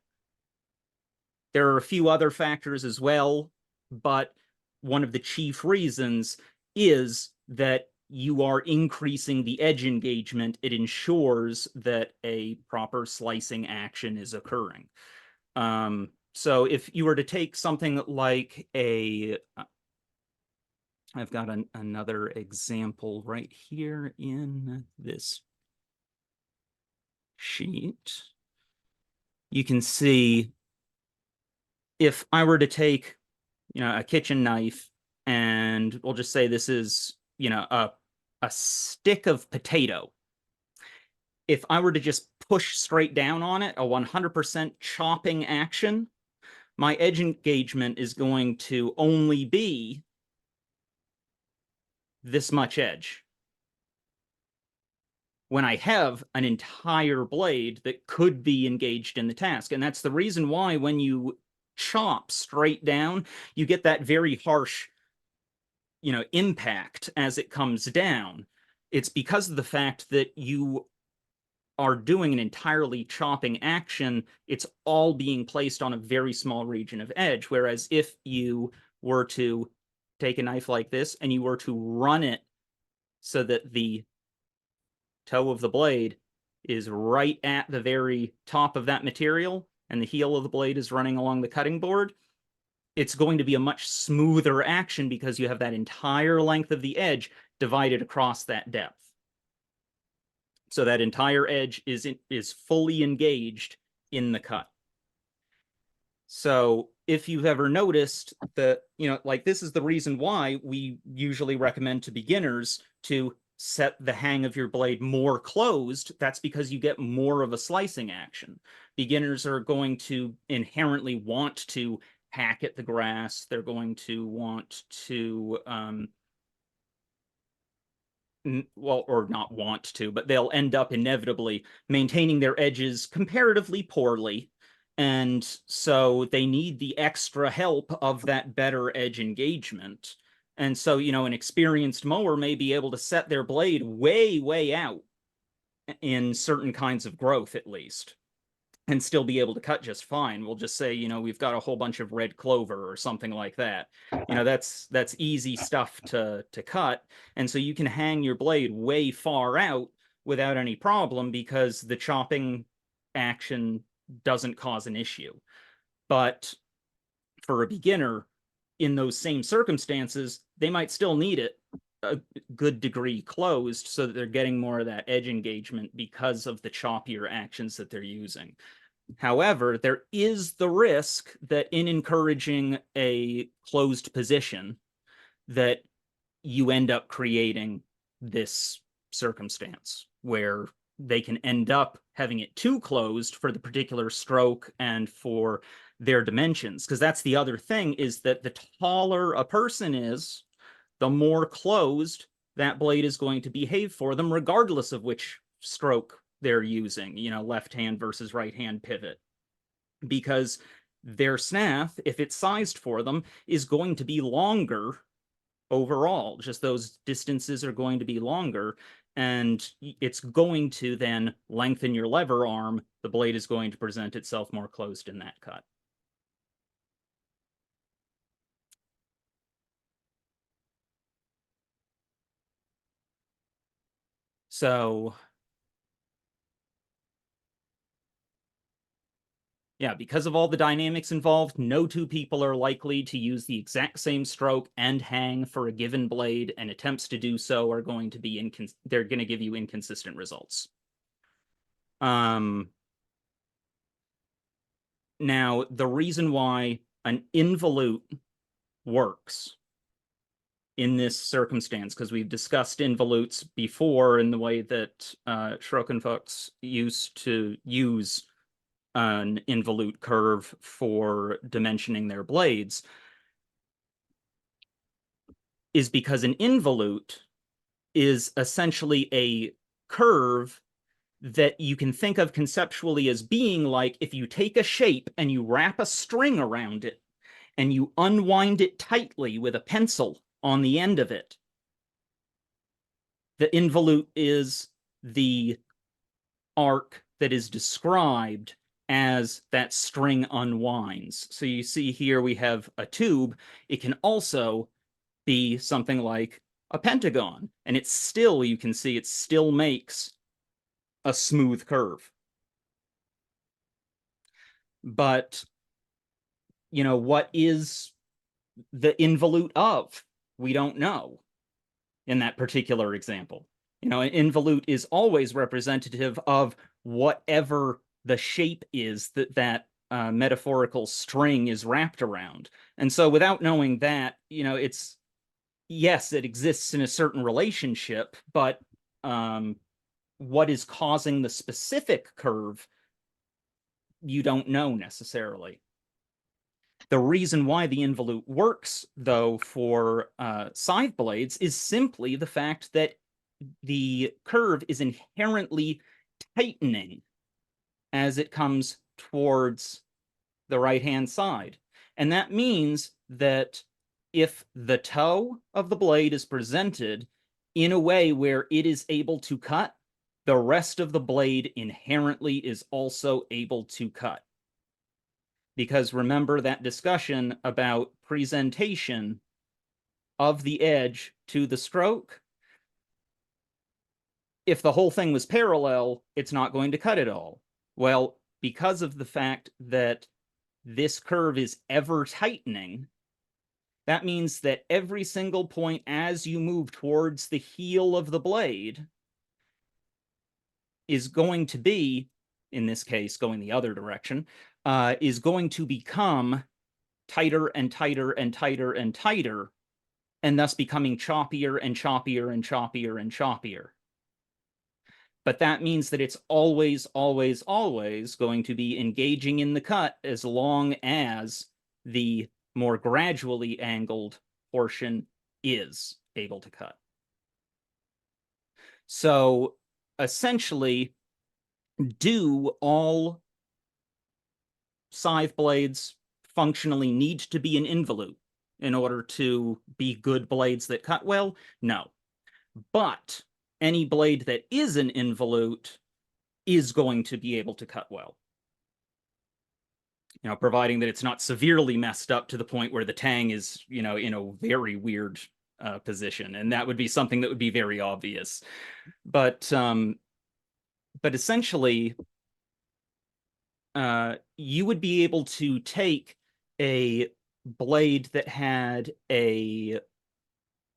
There are a few other factors as well, but one of the chief reasons is that you are increasing the edge engagement. It ensures that a proper slicing action is occurring. So if you were to take something like I've got another example right here in this sheet. You can see if I were to take, a kitchen knife, and we'll just say this is, a stick of potato. If I were to just push straight down on it, a 100% chopping action, my edge engagement is going to only be this much edge, when I have an entire blade that could be engaged in the task. And that's the reason why when you chop straight down, you get that very harsh, impact as it comes down. It's because of the fact that you are doing an entirely chopping action. It's all being placed on a very small region of edge. Whereas if you were to take a knife like this and you were to run it so that the toe of the blade is right at the very top of that material and the heel of the blade is running along the cutting board, it's going to be a much smoother action because you have that entire length of the edge divided across that depth. So that entire edge is fully engaged in the cut. So if you've ever noticed that, like this is the reason why we usually recommend to beginners to set the hang of your blade more closed. That's because you get more of a slicing action. Beginners are going to inherently want to hack at the grass. They're going to want to well, or not want to, but they'll end up inevitably maintaining their edges comparatively poorly. And so they need the extra help of that better edge engagement. And so, an experienced mower may be able to set their blade way, way out in certain kinds of growth, at least, and still be able to cut just fine. We'll just say, we've got a whole bunch of red clover or something like that. That's easy stuff to cut. And so you can hang your blade way far out without any problem because the chopping action doesn't cause an issue. But for a beginner, in those same circumstances, they might still need it a good degree closed so that they're getting more of that edge engagement because of the choppier actions that they're using. However, there is the risk that in encouraging a closed position that you end up creating this circumstance where they can end up having it too closed for the particular stroke and for their dimensions. Because that's the other thing, is that the taller a person is, the more closed that blade is going to behave for them, regardless of which stroke they're using, left hand versus right hand pivot. Because their snath, if it's sized for them, is going to be longer overall. Just those distances are going to be longer, and it's going to then lengthen your lever arm. The blade is going to present itself more closed in that cut. So yeah, because of all the dynamics involved, no two people are likely to use the exact same stroke and hang for a given blade, and attempts to do so are going to be they're going to give you inconsistent results. Now, the reason why an involute works in this circumstance, because we've discussed involutes before in the way that Schrokenfuchs used to use an involute curve for dimensioning their blades, is because an involute is essentially a curve that you can think of conceptually as being like if you take a shape and you wrap a string around it and you unwind it tightly with a pencil on the end of it. The involute is the arc that is described as that string unwinds. So you see here we have a tube. It can also be something like a pentagon, and it's still, you can see, it still makes a smooth curve. But, what is the involute of? We don't know in that particular example. An involute is always representative of whatever the shape is that metaphorical string is wrapped around. And so without knowing that, it's, yes, it exists in a certain relationship, but what is causing the specific curve, you don't know necessarily. The reason why the involute works, though, for scythe blades is simply the fact that the curve is inherently tightening as it comes towards the right-hand side. And that means that if the toe of the blade is presented in a way where it is able to cut, the rest of the blade inherently is also able to cut. Because remember that discussion about presentation of the edge to the stroke? If the whole thing was parallel, it's not going to cut at all. Well, because of the fact that this curve is ever tightening, that means that every single point as you move towards the heel of the blade is going to be, in this case, going the other direction, is going to become tighter and tighter and tighter and tighter, and thus becoming choppier and choppier and choppier and choppier. But that means that it's always, always, always going to be engaging in the cut as long as the more gradually angled portion is able to cut. So essentially, do all scythe blades functionally need to be an involute in order to be good blades that cut well? No. But any blade that is an involute is going to be able to cut well. You know, providing that it's not severely messed up to the point where the tang is, you know, in a very weird position. And that would be something that would be very obvious. But essentially, you would be able to take a blade that had a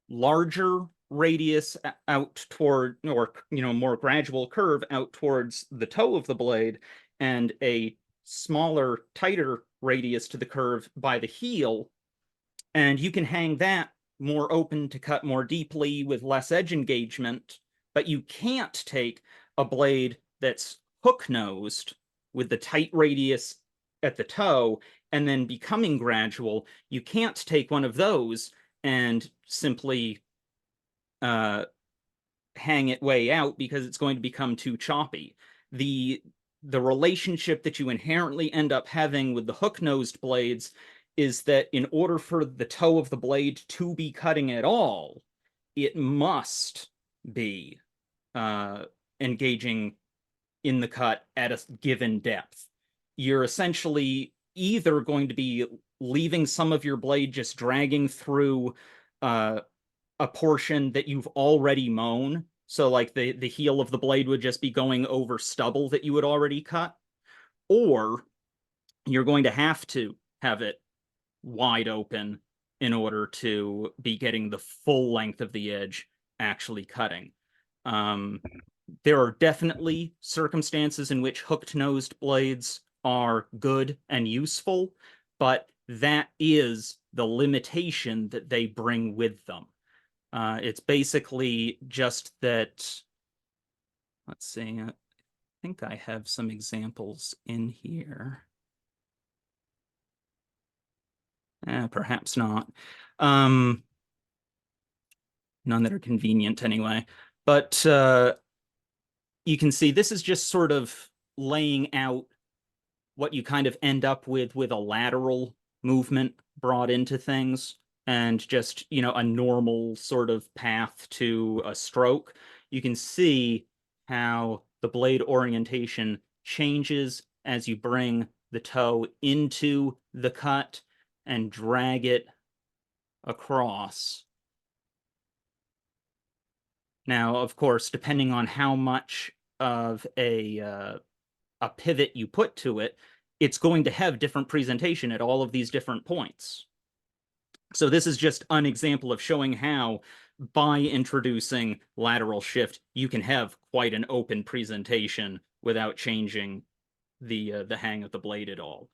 larger radius out toward, or, you know, more gradual curve out towards the toe of the blade, and a smaller, tighter radius to the curve by the heel, and you can hang that more open to cut more deeply with less edge engagement, but you can't take a blade that's hook-nosed with the tight radius at the toe and then becoming gradual. You can't take one of those and simply hang it way out, because it's going to become too choppy. The relationship that you inherently end up having with the hook-nosed blades is that in order for the toe of the blade to be cutting at all, it must be engaging in the cut at a given depth. You're essentially either going to be leaving some of your blade just dragging through a portion that you've already mown. So like the heel of the blade would just be going over stubble that you would already cut. Or you're going to have it wide open in order to be getting the full length of the edge actually cutting. There are definitely circumstances in which hooked-nosed blades are good and useful, but that is the limitation that they bring with them. It's basically just that, let's see, I think I have some examples in here. Perhaps not. None that are convenient anyway. But you can see this is just sort of laying out what you kind of end up with a lateral movement brought into things, and just, you know, a normal sort of path to a stroke. You can see how the blade orientation changes as you bring the toe into the cut and drag it across. Now, of course, depending on how much of a pivot you put to it, it's going to have different presentation at all of these different points. So this is just an example of showing how, by introducing lateral shift, you can have quite an open presentation without changing the hang of the blade at all.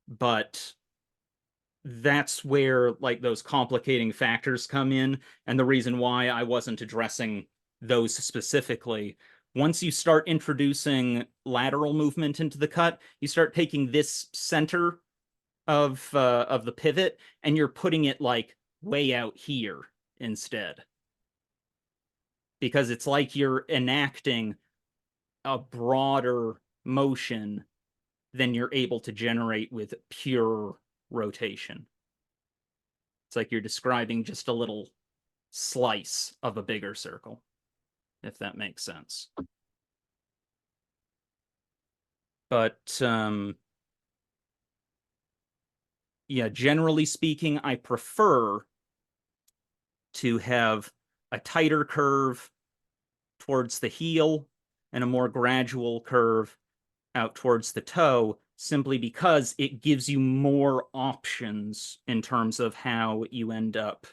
But that's where, like, those complicating factors come in, and the reason why I wasn't addressing those specifically. Once you start introducing lateral movement into the cut, you start taking this center of the pivot and you're putting it like way out here instead, because it's like you're enacting a broader motion than you're able to generate with pure rotation. It's like you're describing just a little slice of a bigger circle, if that makes sense. But yeah, generally speaking, I prefer to have a tighter curve towards the heel and a more gradual curve out towards the toe, simply because it gives you more options in terms of how you end up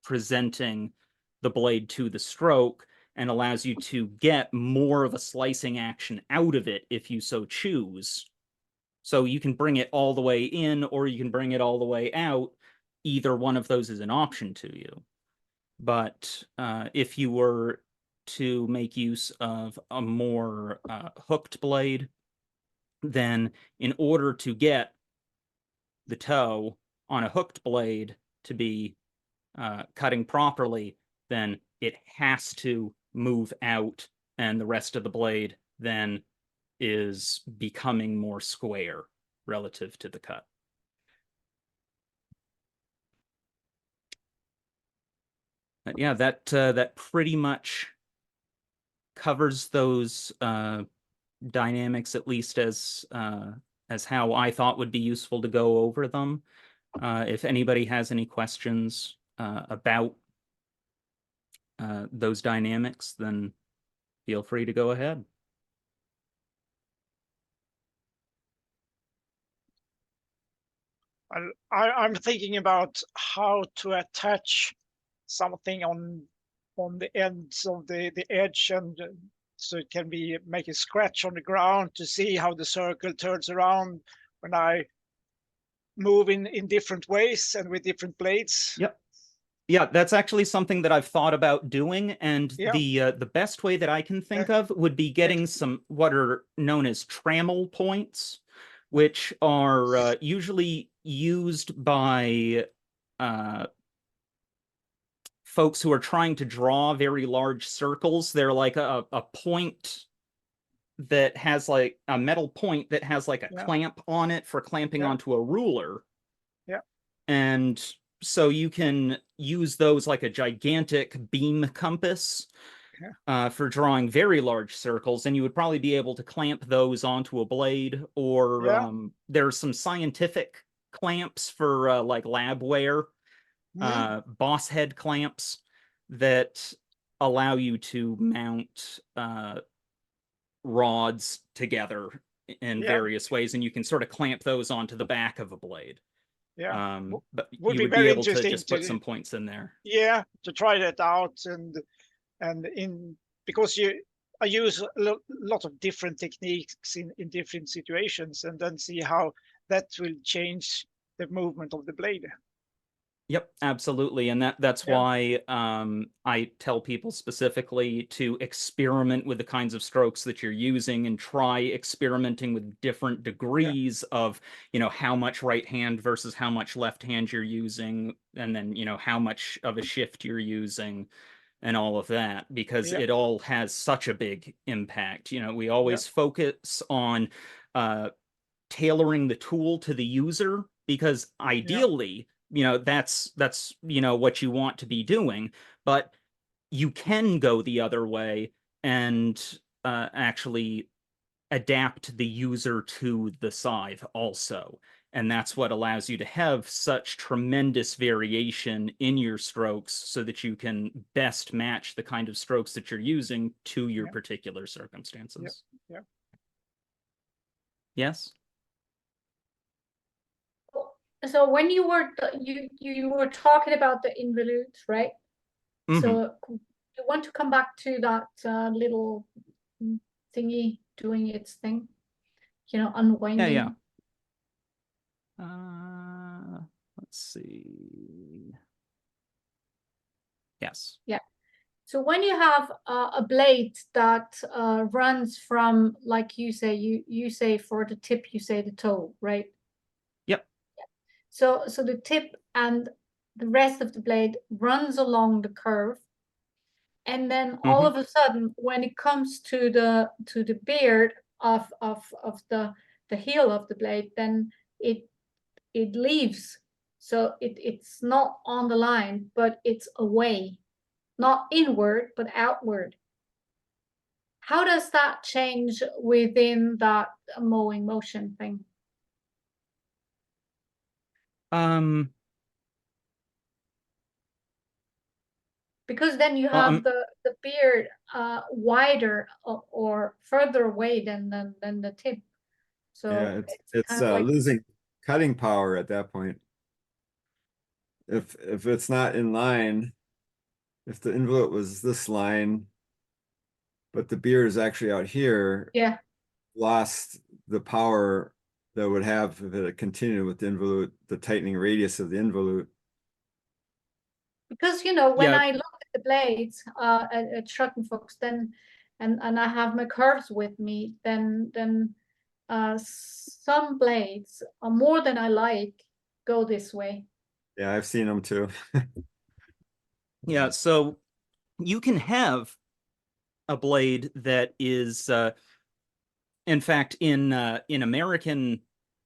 presenting the blade to the stroke, and allows you to get more of a slicing action out of it if you so choose. So you can bring it all the way in, or you can bring it all the way out. Either one of those is an option to you. But if you were to make use of a more hooked blade, then in order to get the toe on a hooked blade to be cutting properly, then it has to move out, and the rest of the blade then is becoming more square relative to the cut. But yeah, that pretty much covers those dynamics, at least as how I thought would be useful to go over them. If anybody has any questions about those dynamics, then feel free to go ahead. I'm thinking about how to attach something on the ends of the edge, and so it can be make a scratch on the ground to see how the circle turns around when I move in different ways and with different blades. Yep. Yeah, that's actually something that I've thought about doing, and Yeah. the best way that I can think of would be getting some what are known as trammel points, which are usually used by folks who are trying to draw very large circles. They're like a point that has like a metal point that has like a clamp on it for clamping onto a ruler. Yeah. And so you can use those like a gigantic beam compass for drawing very large circles, and you would probably be able to clamp those onto a blade, or there's some scientific clamps for like labware, boss head clamps that allow you to mount rods together in various ways, and you can sort of clamp those onto the back of a blade. Yeah. But Would you be would be very able to interesting just put to- some points in there. Yeah, to try that out, and in because I use a lot of different techniques in different situations, and then see how that will change the movement of the blade. Yep, absolutely. And that's why I tell people specifically to experiment with the kinds of strokes that you're using, and try experimenting with different degrees of, how much right hand versus how much left hand you're using, and then, how much of a shift you're using, and all of that, because it all has such a big impact. We always focus on tailoring the tool to the user, because ideally, that's what you want to be doing, but you can go the other way and actually adapt the user to the scythe also. And that's what allows you to have such tremendous variation in your strokes, so that you can best match the kind of strokes that you're using to your particular circumstances. Yeah. Yes? So when you were you were talking about the involute, right? Mhm. So you want to come back to that little thingy doing its thing, unwinding. Yeah. Let's see. Yes. Yeah. So when you have a blade that runs from, like you say, you say for the tip, you say the toe, right? Yep. So the tip and the rest of the blade runs along the curve, and then all of a sudden, when it comes to the beard of the heel of the blade, then it leaves. So it's not on the line, but it's away, not inward but outward. How does that change within that mowing motion thing? Because then you have the beard wider or further away than the tip. So Yeah, it's kind of like, losing cutting power at that point. If it's not in line, if the involute was this line, but the beard is actually out here, lost the power that would have if it had continued with the involute, the tightening radius of the involute. because when I look at the blades at Schottenfuchs, then and I have my curves with me, then some blades are more than I like go this way. Yeah, I've seen them too. Yeah, so you can have a blade that is, in fact, in American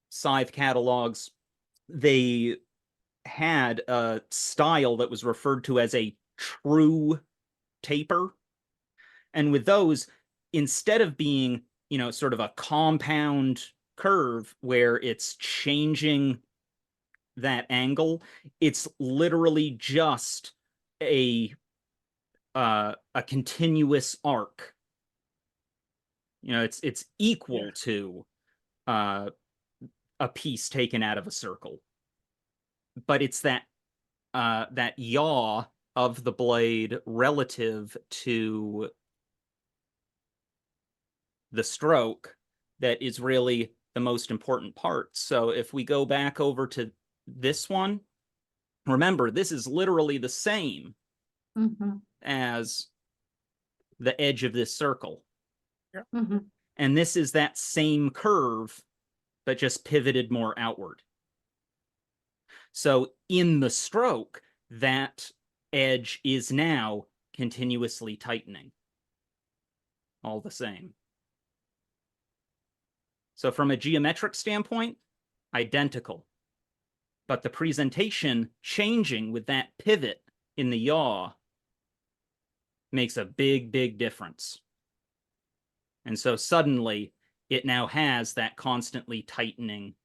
scythe catalogs, they had a style that was referred to as a true taper. And with those, instead of being, sort of a compound curve where it's changing that angle, it's literally just a continuous arc. It's equal to a piece taken out of a circle, but it's that yaw of the blade relative to the stroke that is really the most important part. So if we go back over to this one, remember, this is literally the same as the edge of this circle. And this is that same curve, but just pivoted more outward. So in the stroke, that edge is now continuously tightening. All the same. So from a geometric standpoint, identical. But the presentation changing with that pivot in the yaw makes a big, big difference. And so suddenly it now has that constantly tightening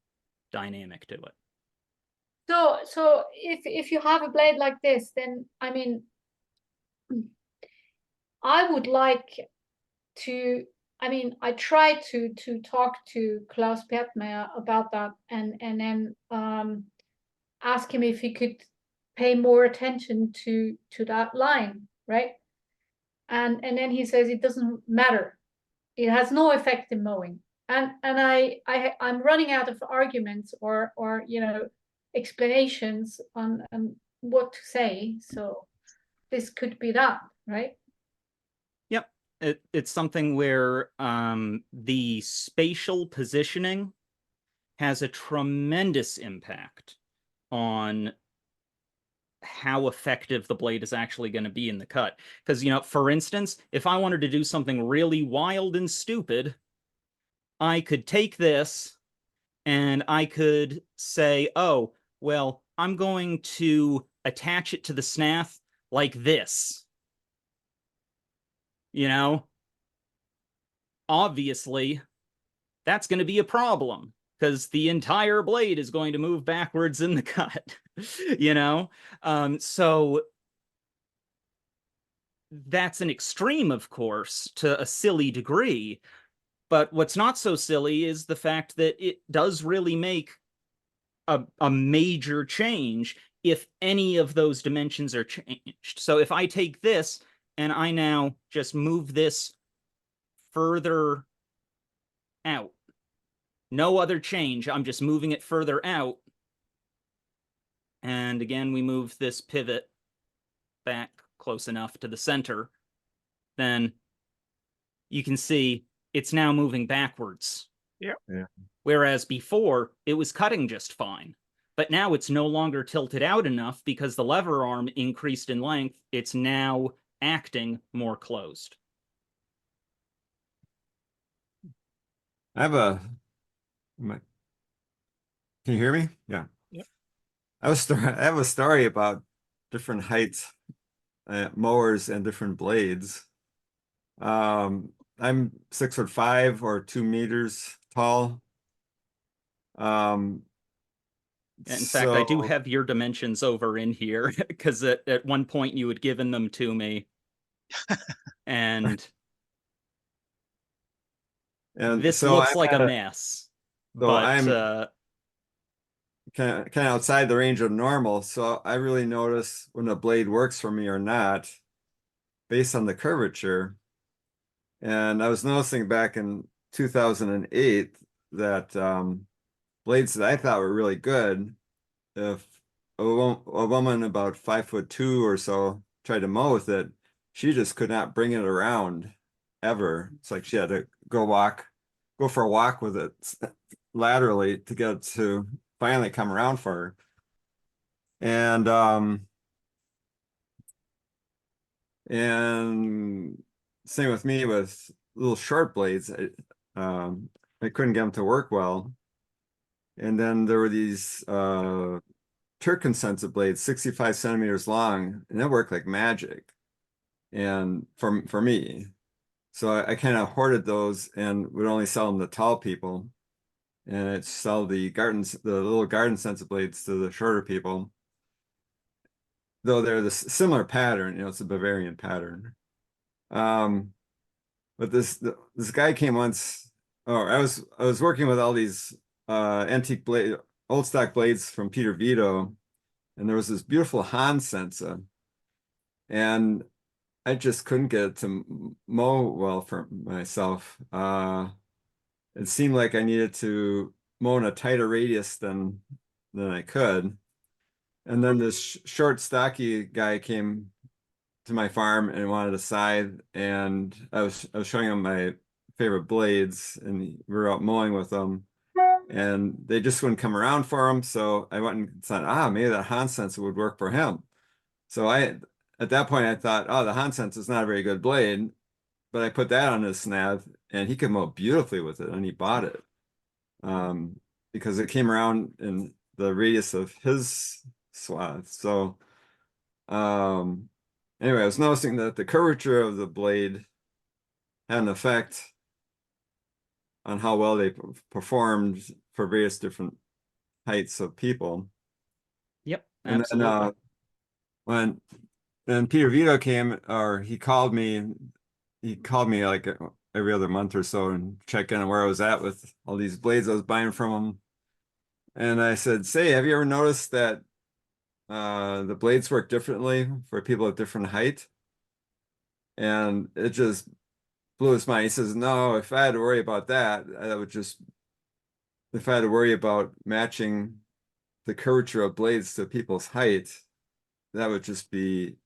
dynamic to it. So if you have a blade like this, then I mean, I would like to. I mean, I tried to talk to Klaus Bjertmeier about that, and then ask him if he could pay more attention to that line, right? And then he says it doesn't matter. It has no effect in mowing. And I'm running out of arguments or explanations on what to say. So this could be that, right? Yep. It's something where the spatial positioning has a tremendous impact on how effective the blade is actually going to be in the cut. Because, for instance, if I wanted to do something really wild and stupid, I could take this and I could say, oh, well, I'm going to attach it to the snath like this. Obviously, that's going to be a problem because the entire blade is going to move backwards in the cut, So that's an extreme, of course, to a silly degree. But what's not so silly is the fact that it does really make a major change if any of those dimensions are changed. So if I take this and I now just move this further out, no other change, I'm just moving it further out. And again, we move this pivot back close enough to the center, then you can see it's now moving backwards. Yeah. Whereas before, it was cutting just fine. But now it's no longer tilted out enough because the lever arm increased in length. It's now acting more closed. I have a. Can you hear me? Yeah. Yep. I have a story about different heights, mowers and different blades. I'm 6'5" or 2 meters tall. In fact, I do have your dimensions over in here because at one point you had given them to me. And this so looks like a mess. But I'm kind of outside the range of normal. So I really notice when a blade works for me or not based on the curvature. And I was noticing back in 2008 that blades that I thought were really good, if a woman about 5'2" or so tried to mow with it, she just could not bring it around ever. It's like she had to go for a walk with it laterally to get it to finally come around for her. And same with me with little short blades. I couldn't get them to work well. And then there were these Turk-consensive blades, 65 centimeters long, and they worked like magic. And for me, so I kind of hoarded those and would only sell them to tall people, and I'd sell the little garden sensitive blades to the shorter people. Though they're the similar pattern, you know, it's a Bavarian pattern. But this guy came once. Oh, I was working with all these antique old stock blades from Peter Vito, and there was this beautiful Han Sensa, and I just couldn't get it to mow well for myself. It seemed like I needed to mow in a tighter radius than I could. And then this short, stocky guy came to my farm and wanted a scythe, and I was showing him my favorite blades, and we were out mowing with them, and they just wouldn't come around for him. So I went and thought, maybe that Han Sensa would work for him. So at that point I thought, the Han Sensa is not a very good blade, but I put that on his snath, and he could mow beautifully with it, and he bought it because it came around in the radius of his swath. So anyway, I was noticing that the curvature of the blade had an effect on how well they performed for various different heights of people. Yep, and absolutely. When Peter Vito came, or he called me like every other month or so and check in on where I was at with all these blades I was buying from him. And I said, say, have you ever noticed that the blades work differently for people at different height? And it just blew his mind. He says, no, if I had to worry about that, if I had to worry about matching the curvature of blades to people's height, that would just be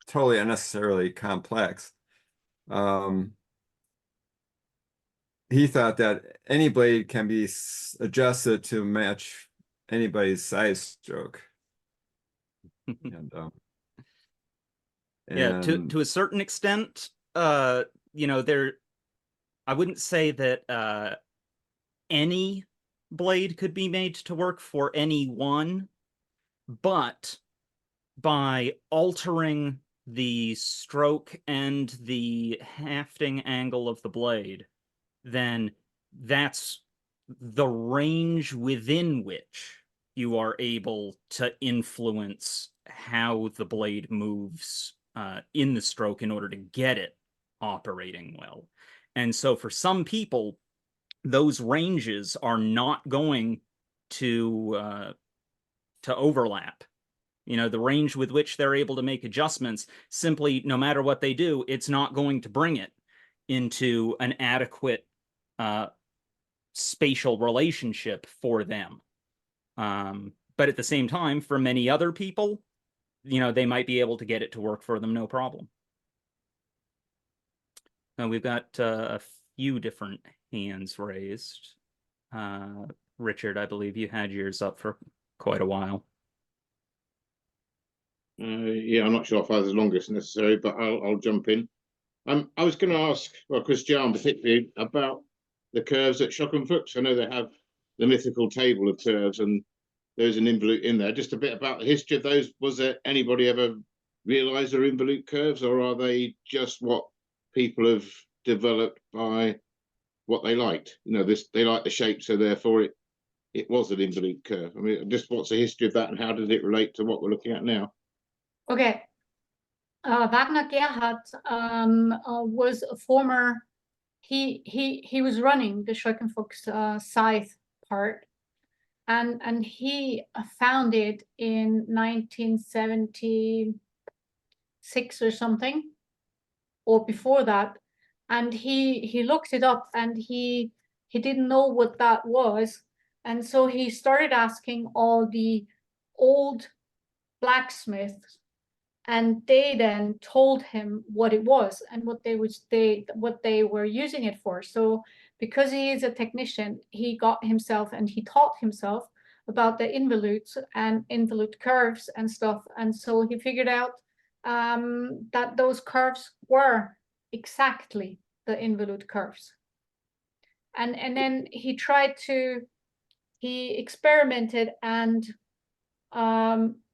totally unnecessarily complex. He thought that any blade can be adjusted to match anybody's size stroke. Yeah, to a certain extent, you know, I wouldn't say that any blade could be made to work for anyone, but by altering the stroke and the hafting angle of the blade, then that's the range within which you are able to influence how the blade moves in the stroke in order to get it operating well. And so for some people, those ranges are not going to overlap. You know, the range with which they're able to make adjustments, simply, no matter what they do, it's not going to bring it into an adequate spatial relationship for them. But at the same time, for many other people, you know, they might be able to get it to work for them, no problem. Now we've got a few different hands raised. Richard, I believe you had yours up for quite a while. Yeah, I'm not sure if I was the longest necessary, but I'll jump in. I was going to ask, well, Christian particularly, about the curves at Shock and Fuchs. I know they have the mythical table of curves, and there's an involute in there. Just a bit about the history of those. Was there anybody ever realised they're involute curves, or are they just what people have developed by what they liked? You know, they like the shape, so therefore it was an involute curve. I mean, just what's the history of that, and how does it relate to what we're looking at now? Okay. Wagner Gerhard was a former. He was running the Scheukenfuchs Scythe part, and he found it in 1976 or something, or before that, and he looked it up, and he didn't know what that was, and so he started asking all the old blacksmiths, and they then told him what it was and what they were using it for. So because he is a technician, he got himself and he taught himself about the involutes and involute curves and stuff. And so he figured out that those curves were exactly the involute curves. And then he experimented and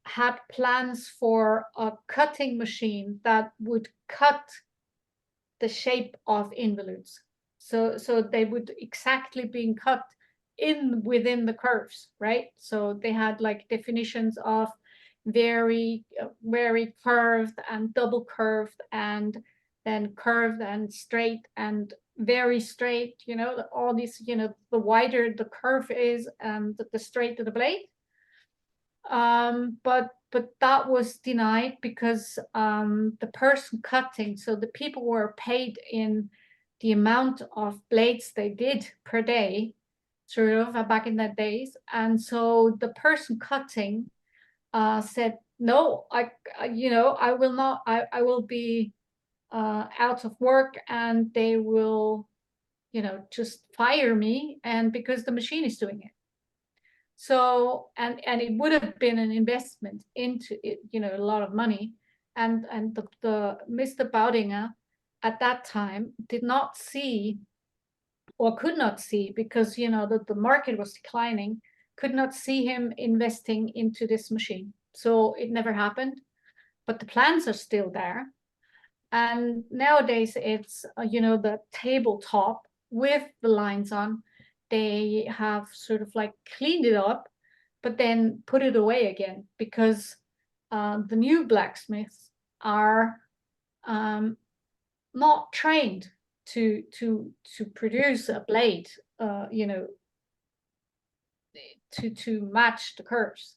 had plans for a cutting machine that would cut the shape of involutes. So they would exactly being cut within the curves, right? So they had like definitions of very curved and double curved, and then curved and straight and very straight, you know, all these, you know, the wider the curve is and the straighter the blade. But that was denied because the person cutting, so the people were paid in the amount of blades they did per day, sort of back in that days. And so the person cutting said, no, I will not, I will be out of work, and they will, you know, just fire me, and because the machine is doing it. So, and it would have been an investment into it, you know, a lot of money. And the Mr. Baudinger at that time did not see, or could not see, because, you know, the market was declining, could not see him investing into this machine. So it never happened, but the plans are still there. And nowadays it's, you know, the tabletop with the lines on, they have sort of like cleaned it up, but then put it away again, because the new blacksmiths are not trained to produce a blade, you know, to match the curves.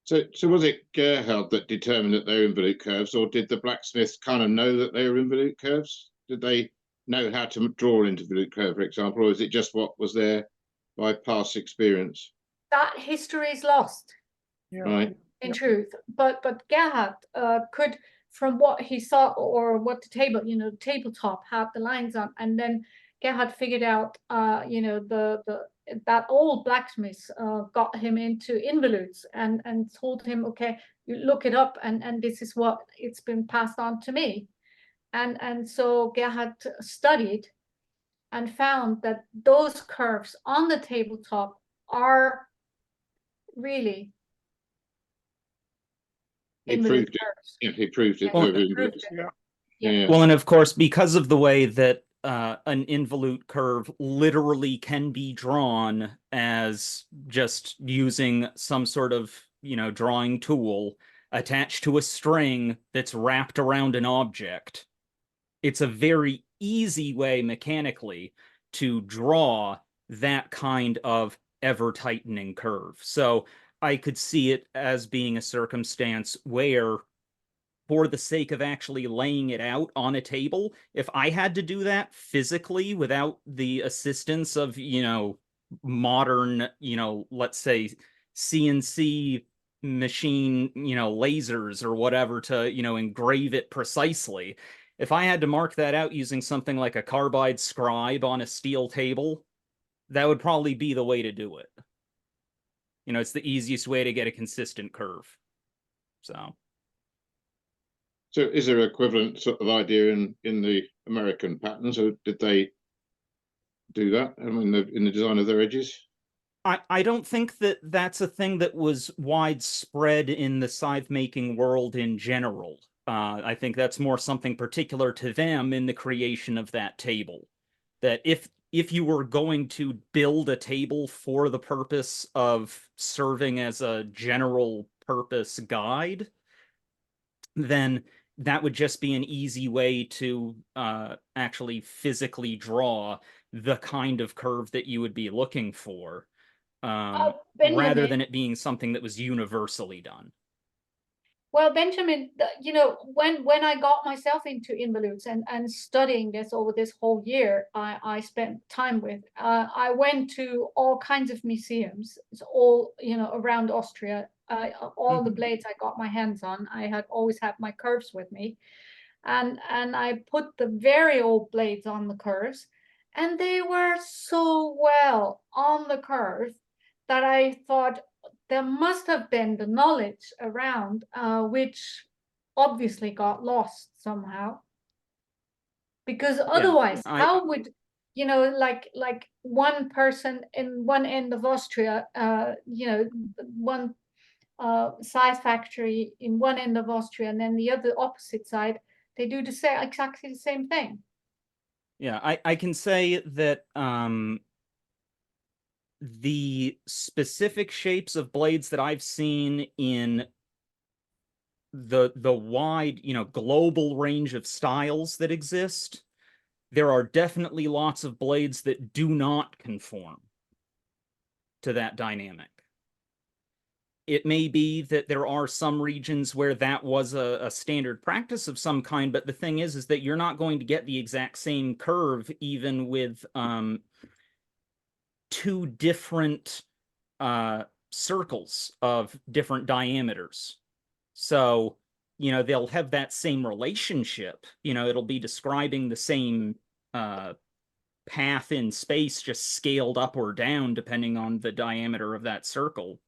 So was it Gerhard that determined that they were involute curves, or did the blacksmiths kind of know that they were involute curves? Did they know how to draw an involute curve, for example, or is it just what was there by past experience? That history is lost, Right. in truth. But Gerhard could, from what he saw, or what the table, you know, tabletop had the lines on, and then Gerhard figured out, you know, that old blacksmith got him into involutes, and told him, okay, you look it up, and this is what it's been passed on to me. And so Gerhard studied and found that those curves on the tabletop are really He involute proved it. curves. Yeah, he proved it. Yeah, they he were involute. proved it. Yeah. Well, and of course, because of the way that an involute curve literally can be drawn as just using some sort of, you know, drawing tool attached to a string that's wrapped around an object, it's a very easy way mechanically to draw that kind of ever-tightening curve. So I could see it as being a circumstance where, for the sake of actually laying it out on a table, if I had to do that physically without the assistance of, you know, modern, you know, let's say CNC machine, you know, lasers or whatever to, you know, engrave it precisely, if I had to mark that out using something like a carbide scribe on a steel table, that would probably be the way to do it. You know, it's the easiest way to get a consistent curve. So is there an equivalent sort of idea in the American patterns, or did they do that? I mean, in the design of their edges? I don't think that that's a thing that was widespread in the scythe making world in general. I think that's more something particular to them in the creation of that table. That if you were going to build a table for the purpose of serving as a general purpose guide, then that would just be an easy way to actually physically draw the kind of curve that you would be looking for, rather Benjamin, than it being something that was universally done. well, Benjamin, you know, when I got myself into involutes and studying this over this whole year, I spent time with, I went to all kinds of museums. It's all, you know, around Austria. All the blades I got my hands on, I had always had my curves with me, and I put the very old blades on the curves, and they were so well on the curve that I thought there must have been the knowledge around, which obviously got lost somehow. Because otherwise, how would, you know, like one person in one end of Austria, you know, one Scythe factory in one end of Austria, and then the other opposite side, they do the same, exactly the same thing. Yeah, I can say that the specific shapes of blades that I've seen in the wide, you know, global range of styles that exist, there are definitely lots of blades that do not conform to that dynamic. It may be that there are some regions where that was a standard practice of some kind, but the thing is that you're not going to get the exact same curve even with two different circles of different diameters. So, you know, they'll have that same relationship. You know, it'll be describing the same path in space, just scaled up or down depending on the diameter of that circle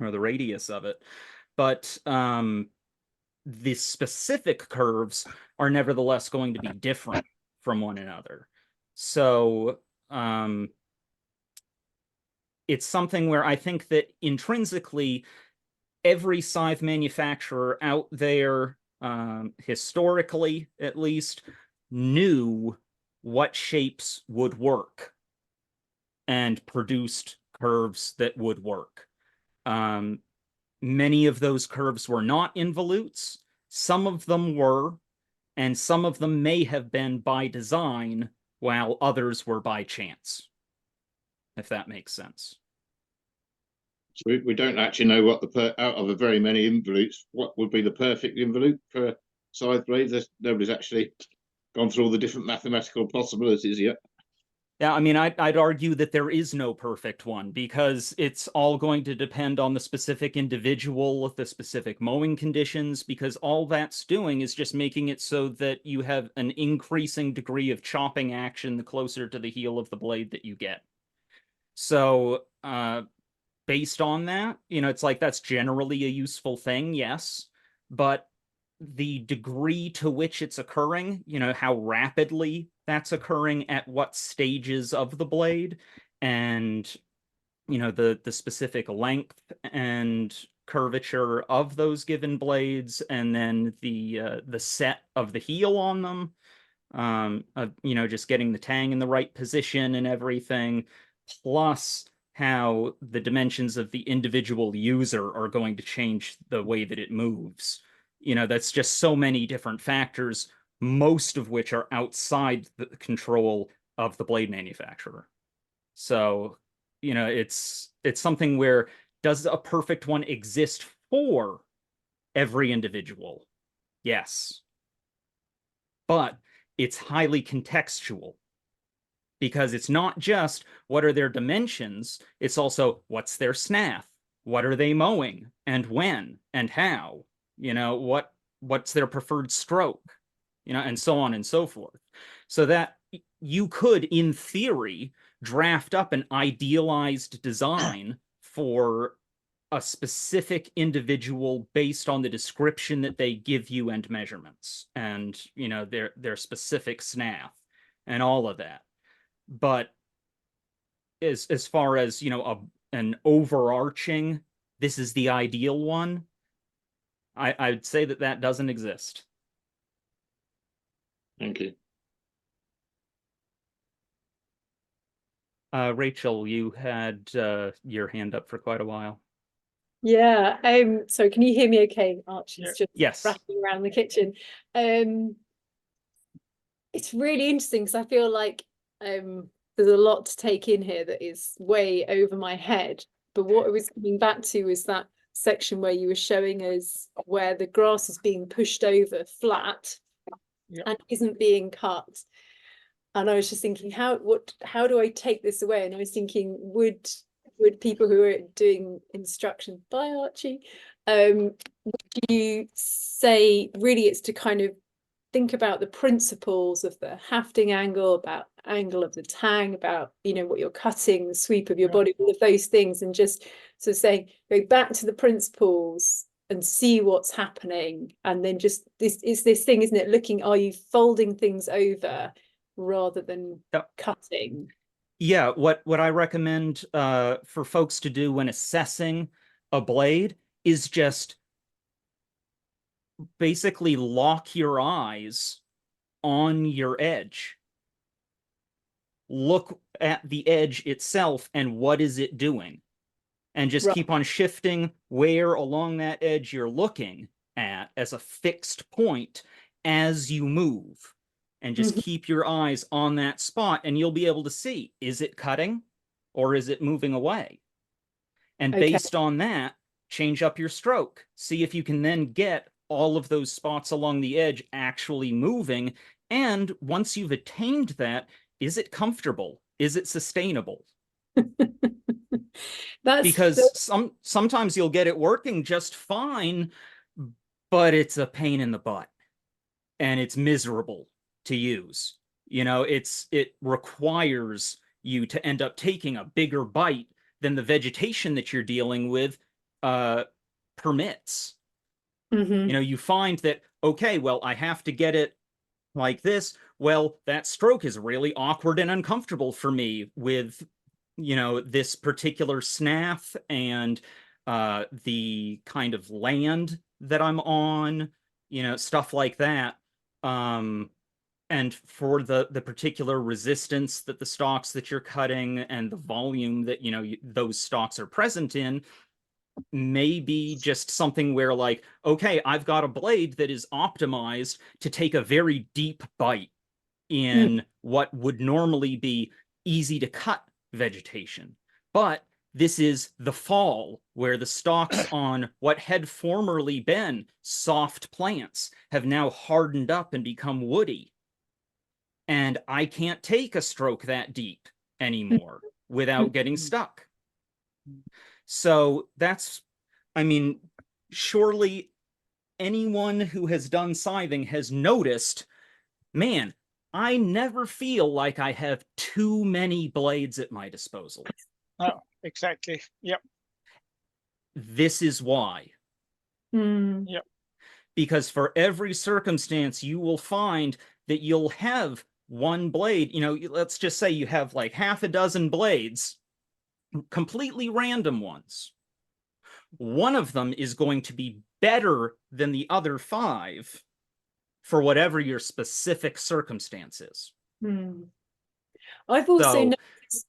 or the radius of it. But the specific curves are nevertheless going to be different from one another. So it's something where I think that intrinsically every scythe manufacturer out there, historically at least, knew what shapes would work and produced curves that would work. Many of those curves were not involutes. Some of them were, and some of them may have been by design, while others were by chance, if that makes sense. So we don't actually know what out of the very many involutes, what would be the perfect involute for scythe blades. Nobody's actually gone through all the different mathematical possibilities yet. Yeah, I mean, I'd argue that there is no perfect one, because it's all going to depend on the specific individual, the specific mowing conditions, because all that's doing is just making it so that you have an increasing degree of chopping action the closer to the heel of the blade that you get. So, based on that, you know, it's like that's generally a useful thing, yes, but the degree to which it's occurring, you know, how rapidly that's occurring at what stages of the blade, and, you know, the specific length and curvature of those given blades, and then the set of the heel on them, you know, just getting the tang in the right position and everything, plus how the dimensions of the individual user are going to change the way that it moves. You know, that's just so many different factors, most of which are outside the control of the blade manufacturer. So, you know, it's something where, does a perfect one exist for every individual? Yes. But it's highly contextual, because it's not just what are their dimensions, it's also what's their snath, what are they mowing, and when, and how, you know, what's their preferred stroke, you know, and so on and so forth. So that you could, in theory, draft up an idealized design for a specific individual based on the description that they give you and measurements, and, you know, their specific snath and all of that. But as far as, you know, an overarching, this is the ideal one, I'd say that doesn't exist. Thank you. Rachel, you had your hand up for quite a while. Yeah. So can you hear me okay? Archie's just Yes. rattling around the kitchen. It's really interesting because I feel like there's a lot to take in here that is way over my head. But what I was coming back to is that section where you were showing us where the grass is being pushed over flat and isn't being cut. And I was just thinking, how do I take this away? And I was thinking, would people who are doing instruction by Archie, would you say really it's to kind of think about the principles of the hafting angle, about angle of the tang, about, you know, what you're cutting, the sweep of your Yeah. body, all of those things, and just sort of saying, go back to the principles and see what's happening. And then just this thing, isn't it? Looking, are you folding things over rather than Yep. cutting? Yeah, what I recommend for folks to do when assessing a blade is just basically lock your eyes on your edge. Look at the edge itself and what is it doing? And just Right. keep on shifting where along that edge you're looking at as a fixed point as you move. And just Mhm. keep your eyes on that spot, and you'll be able to see, is it cutting or is it moving away? And Okay. based on that, change up your stroke. See if you can then get all of those spots along the edge actually moving. And once you've attained that, is it comfortable? Is it sustainable? Because sometimes you'll get it working just fine, but it's a pain in the butt and it's miserable to use. You know, it requires you to end up taking a bigger bite than the vegetation that you're dealing with permits. Mhm. You know, you find that, okay, well, I have to get it like this. Well, that stroke is really awkward and uncomfortable for me with, you know, this particular snath and the kind of land that I'm on, you know, stuff like that. And for the particular resistance that the stalks that you're cutting and the volume that, you know, those stalks are present in, maybe just something where, like, okay, I've got a blade that is optimized to take a very deep bite in what would normally be easy to cut vegetation. But this is the fall, where the stalks on what had formerly been soft plants have now hardened up and become woody. And I can't take a stroke that deep anymore without getting stuck. So that's, I mean, surely anyone who has done scything has noticed, man, I never feel like I have too many blades at my disposal. Oh, exactly. Yep. This is why. Yep. Because for every circumstance, you will find that you'll have one blade. You know, let's just say you have like half a dozen blades, completely random ones. One of them is going to be better than the other 5 for whatever your specific circumstance is. I've also So, noticed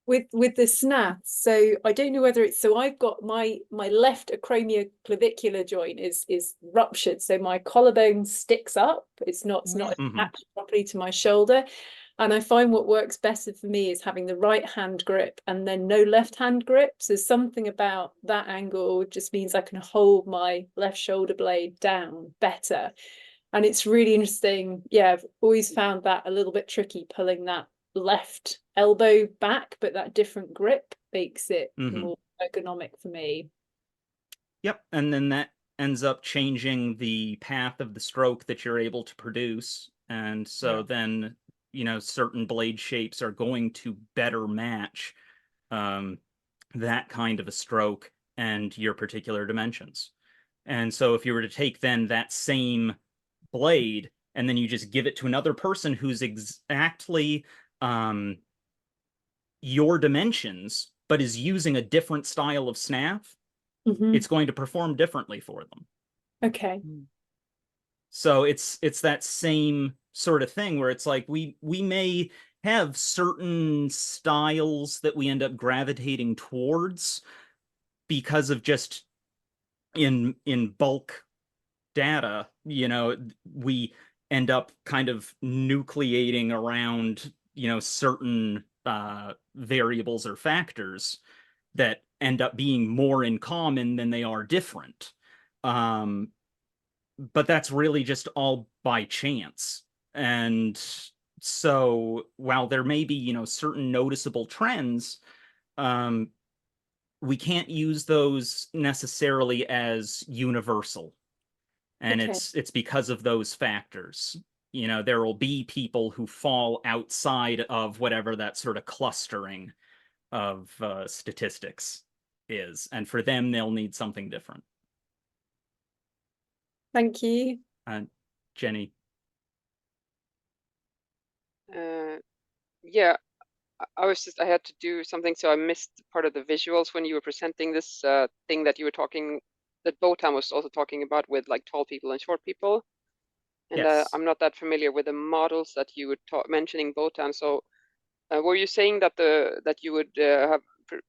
with the snaths, so I don't know whether it's, so I've got my left acromioclavicular joint is ruptured, so my collarbone sticks up. It's not attached properly to my shoulder. And I find what works better for me is having the right hand grip and then no left hand grip. So something about that angle just means I can hold my left shoulder blade down better. And it's really interesting. Yeah, I've always found that a little bit tricky, pulling that left elbow back, but that different grip makes it more ergonomic for me. Yep, and then that ends up changing the path of the stroke that you're able to produce. And so then, you know, certain blade shapes are going to better match that kind of a stroke and your particular dimensions. And so if you were to take then that same blade and then you just give it to another person who's exactly your dimensions, but is using a different style of snath, it's going to perform differently for them. Okay. So it's that same sort of thing where it's like we may have certain styles that we end up gravitating towards because of just in bulk data, you know, we end up kind of nucleating around, you know, certain variables or factors that end up being more in common than they are different. But that's really just all by chance. And so while there may be, you know, certain noticeable trends, we can't use those necessarily as universal. And it's because of those factors. you know, there will be people who fall outside of whatever that sort of clustering of statistics is, and for them they'll need something different. Thank you. Jenny. Yeah, I had to do something, so I missed part of the visuals when you were presenting this thing that you were talking, that Botan was also talking about with like tall people and short people. And Yes. I'm not that familiar with the models that you were mentioning Botan. So were you saying that that you would have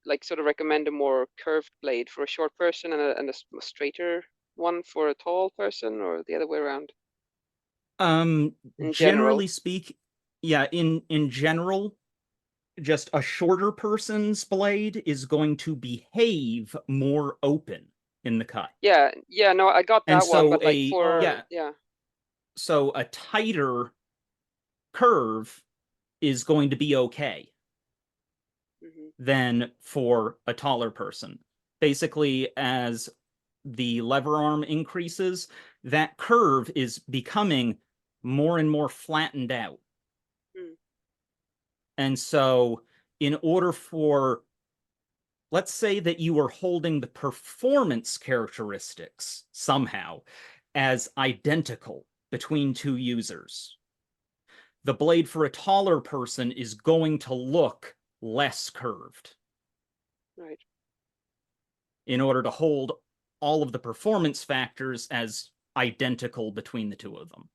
like sort of recommend a more curved blade for a short person and a straighter one for a tall person, or the other way around? In Generally general. speak, yeah, in general, just a shorter person's blade is going to behave more open in the cut. Yeah, no, I got And that one, so but like a for yeah, so a tighter curve is going to be okay than for a taller person. Basically, as the lever arm increases, that curve is becoming more and more flattened out. And so in order for, let's say that you are holding the performance characteristics somehow as identical between two users, the blade for a taller person is going to look less curved. Right. In order to hold all of the performance factors as identical between the two of them.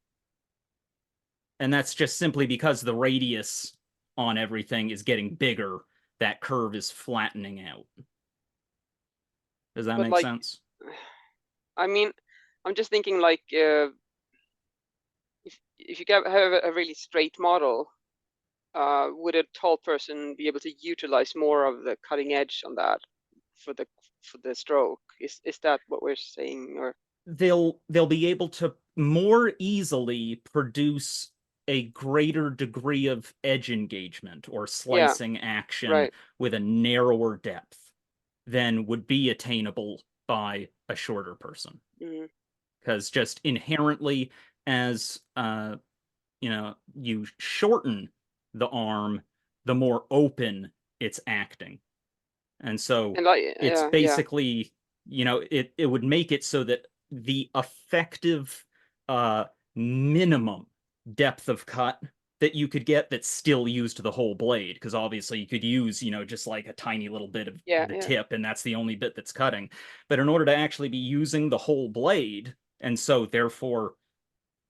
And that's just simply because the radius on everything is getting bigger. That curve is flattening out. Does that But make like, sense? I mean, I'm just thinking like if you have a really straight model, would a tall person be able to utilize more of the cutting edge on that for the stroke? Is that what we're saying? Or they'll be able to more easily produce a greater degree of edge engagement or slicing action right. with a narrower depth than would be attainable by a shorter person. Because just inherently, as you know, you shorten the arm, the more open it's acting. And so it's basically, you know, it would make it so that the effective minimum depth of cut that you could get that still used the whole blade, because obviously you could use, you know, just like a tiny little bit of the tip, and that's the only bit that's cutting. But in order to actually be using the whole blade, and so therefore,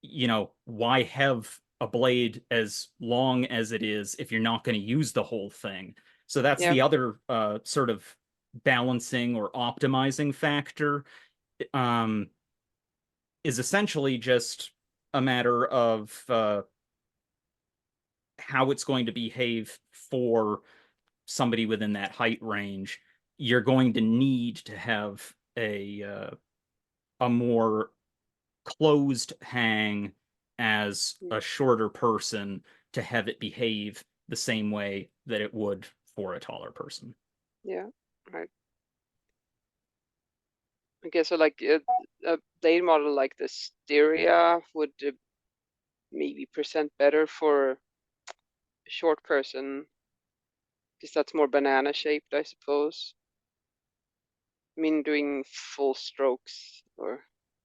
you know, why have a blade as long as it is if you're not going to use the whole thing? So that's the other sort of balancing or optimizing factor, is essentially just a matter of how it's going to behave for somebody within that height range. You're going to need to have a more closed hang as a shorter person to have it behave the same way that it would for a taller person. Yeah, right. Okay, so like a blade model like the Styria would maybe present better for a short person, because that's more banana shaped, I suppose. I mean, doing full strokes, or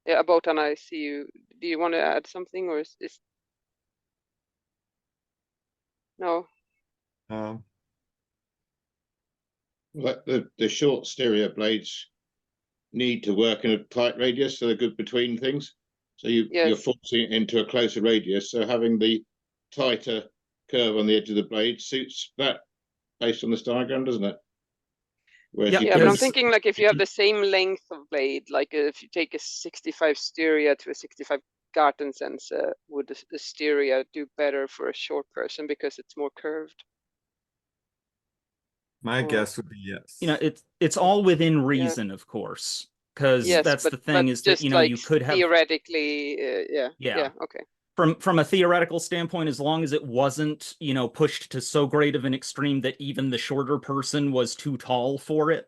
Botan, I see you. Do you want to add something, or is no? The short stereo blades need to work in a tight radius, so they're good between things. So you're forcing it into a closer radius. So having the tighter curve on the edge of the blade suits that based on this diagram, doesn't it? But I'm thinking like if you have the same length of blade, like if you take a 65 Styria to a 65 Gartensense, would the Styria do better for a short person because it's more curved? My guess would be yes. You know, it's all within reason, of course, because that's the thing, is that, you know, like you could have theoretically, okay. From a theoretical standpoint, as long as it wasn't, you know, pushed to so great of an extreme that even the shorter person was too tall for it,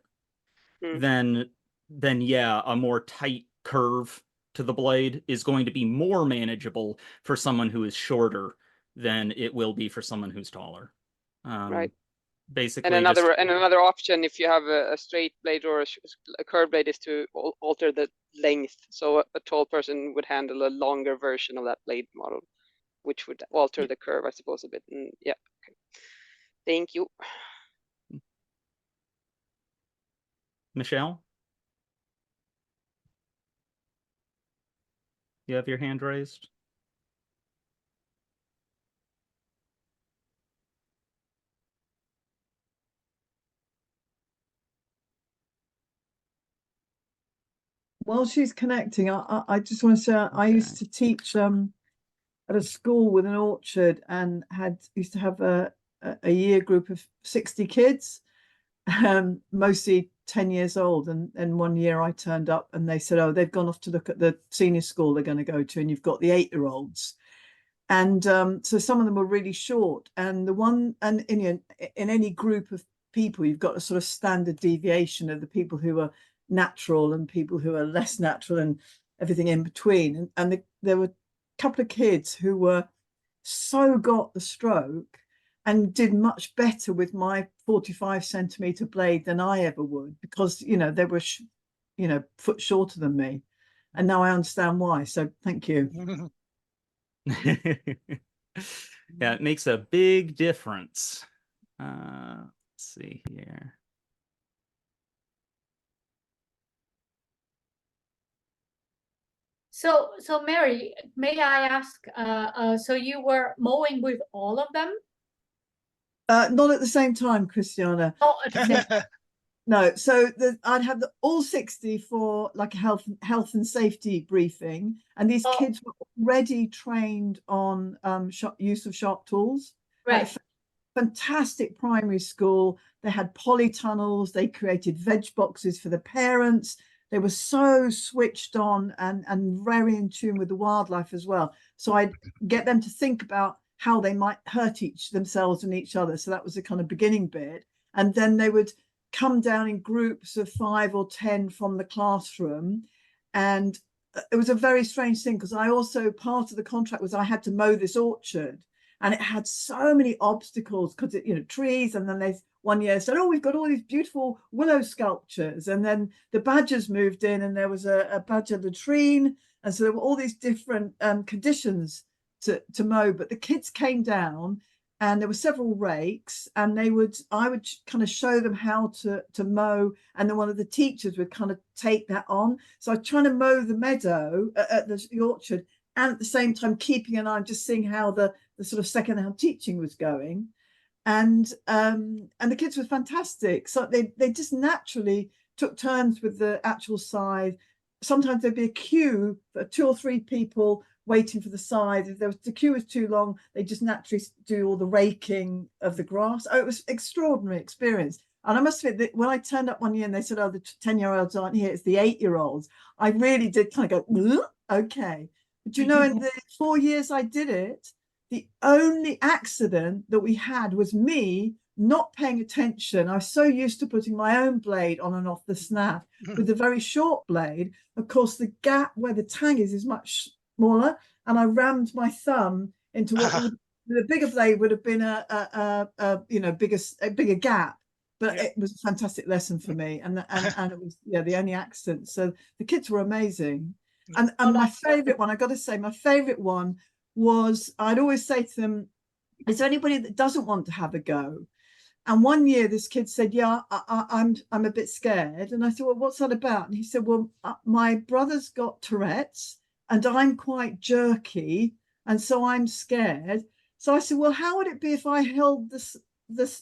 then yeah, a more tight curve to the blade is going to be more manageable for someone who is shorter than it will be for someone who's taller. Right. Basically, And another option, if you have a straight blade or a curved blade, is to alter the length. So a tall person would handle a longer version of that blade model, which would alter the curve, I suppose, a bit. And yeah. Okay. Thank you. Michelle, you have your hand raised. While she's connecting, I just want to say I used to teach at a school with an orchard and used to have a year group of 60 kids, mostly 10 years old. And one year I turned up and they said, oh, they've gone off to look at the senior school they're going to go to, and you've got the 8-year-olds. And so some of them were really short. And in any group of people, you've got a sort of standard deviation of the people who are natural and people who are less natural and everything in between. And there were a couple of kids who were so got the stroke and did much better with my 45-centimeter blade than I ever would, because they were foot shorter than me, and now I understand why. So thank you. Yeah, it makes a big difference. Let's see here. So Mary, may I ask, so you were mowing with all of them? Not at the same time, Christiana. Oh, at the same time. No, so I'd have all 60 for like a health and safety briefing, and these kids were already trained on use of sharp tools. Right. Fantastic primary school. They had polytunnels. They created veg boxes for the parents. They were so switched on and very in tune with the wildlife as well. So I'd get them to think about how they might hurt themselves and each other. So that was the kind of beginning bit. And then they would come down in groups of 5 or 10 from the classroom. And it was a very strange thing, because I also, part of the contract was I had to mow this orchard, and it had so many obstacles because trees. And then there's one year said, oh, we've got all these beautiful willow sculptures. And then the badgers moved in, and there was a badger latrine. And so there were all these different conditions to mow. But the kids came down, and there were several rakes, and I would kind of show them how to mow, and then one of the teachers would kind of take that on. So I was trying to mow the meadow at the orchard, and at the same time keeping an eye on just seeing how the sort of second-hand teaching was going. And the kids were fantastic. So they just naturally took turns with the actual scythe. Sometimes there'd be a queue for 2 or 3 people waiting for the scythe. If the queue was too long, they just naturally do all the raking of the grass. Oh, it was an extraordinary experience. And I must admit that when I turned up one year and they said, oh, the 10-year-olds aren't here, it's the 8-year-olds, I really did kind of go, okay. But in the 4 years I did it, the only accident that we had was me not paying attention. I was so used to putting my own blade on and off the snap with a very short blade. Of course, the gap where the tang is much smaller, and I rammed my thumb into what the bigger blade would have been a bigger gap. But it was a fantastic lesson for me, and it was the only accident. So the kids were amazing. And my favorite one, I got to say, my favorite one was, I'd always say to them, is there anybody that doesn't want to have a go? And one year this kid said, yeah, I'm a bit scared. And I said, well, what's that about? And he said, well, my brother's got Tourette's and I'm quite jerky, and so I'm scared. So I said, well, how would it be if I held this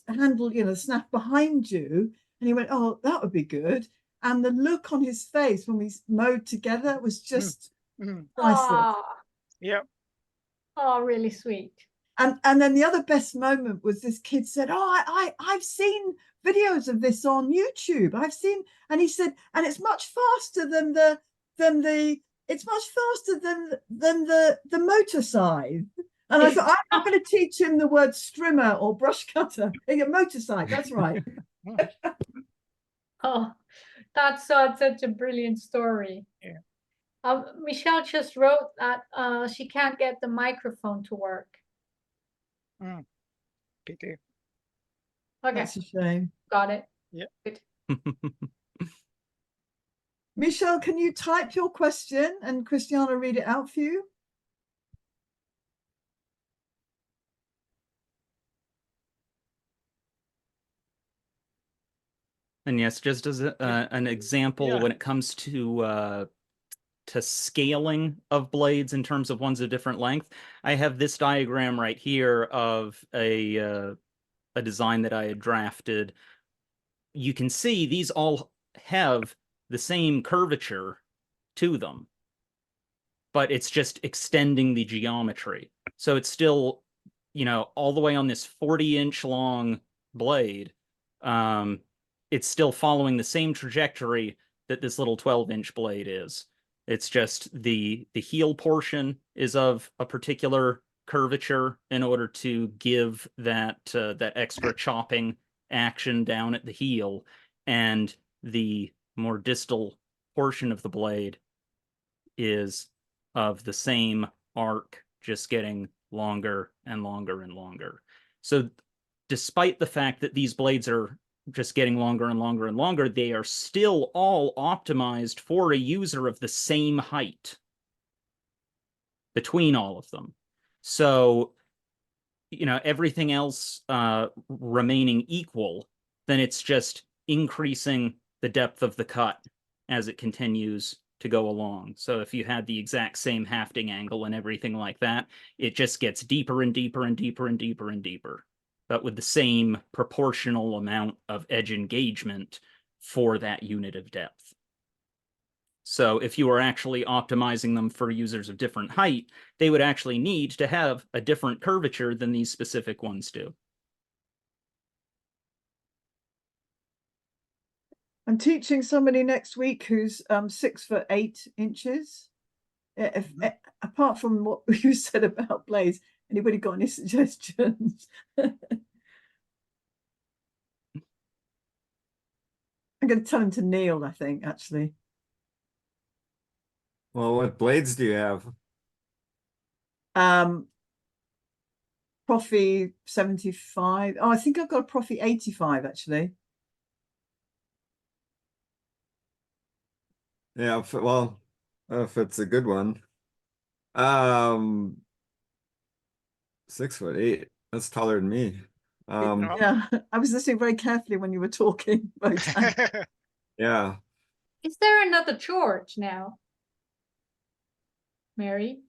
handle, the snap behind you? And he went, oh, that would be good. And the look on his face when we mowed together was just priceless. Yeah. Oh, really sweet. And then the other best moment was this kid said, oh, I've seen videos of this on YouTube. And he said, and it's much faster than the motor scythe. And I thought, I'm not going to teach him the word strimmer or brush cutter. A motor scythe, that's right. Oh, that's such a brilliant story. Yeah. Michelle just wrote that she can't get the microphone to work. Pity. Okay, That's a shame. got it. Yeah. Good. Michelle, can you type your question and Christiana read it out for you? And yes, just as an example, Yeah. when it comes to scaling of blades in terms of ones of different length, I have this diagram right here of a design that I had drafted. You can see these all have the same curvature to them, but it's just extending the geometry. So it's still, you know, all the way on this 40-inch long blade. It's still following the same trajectory that this little 12-inch blade is. It's just the heel portion is of a particular curvature in order to give that that extra chopping action down at the heel, and the more distal portion of the blade is of the same arc, just getting longer and longer and longer. So despite the fact that these blades are just getting longer and longer and longer, they are still all optimized for a user of the same height between all of them. So, you know, everything else remaining equal, then it's just increasing the depth of the cut as it continues to go along. So if you had the exact same hafting angle and everything like that, it just gets deeper and deeper and deeper and deeper and deeper, but with the same proportional amount of edge engagement for that unit of depth. So if you were actually optimizing them for users of different height, they would actually need to have a different curvature than these specific ones do. I'm teaching somebody next week who's 6'8". Apart from what you said about blades, anybody got any suggestions? I'm going to tell him to kneel, I think, actually. Well, what blades do you have? Profi 75. Oh, I think I've got a Profi 85, actually. Yeah, if it's a good one. 6'8". That's taller than me. Yeah, I was listening very carefully when you were talking. Yeah. Is there another George now? Mary?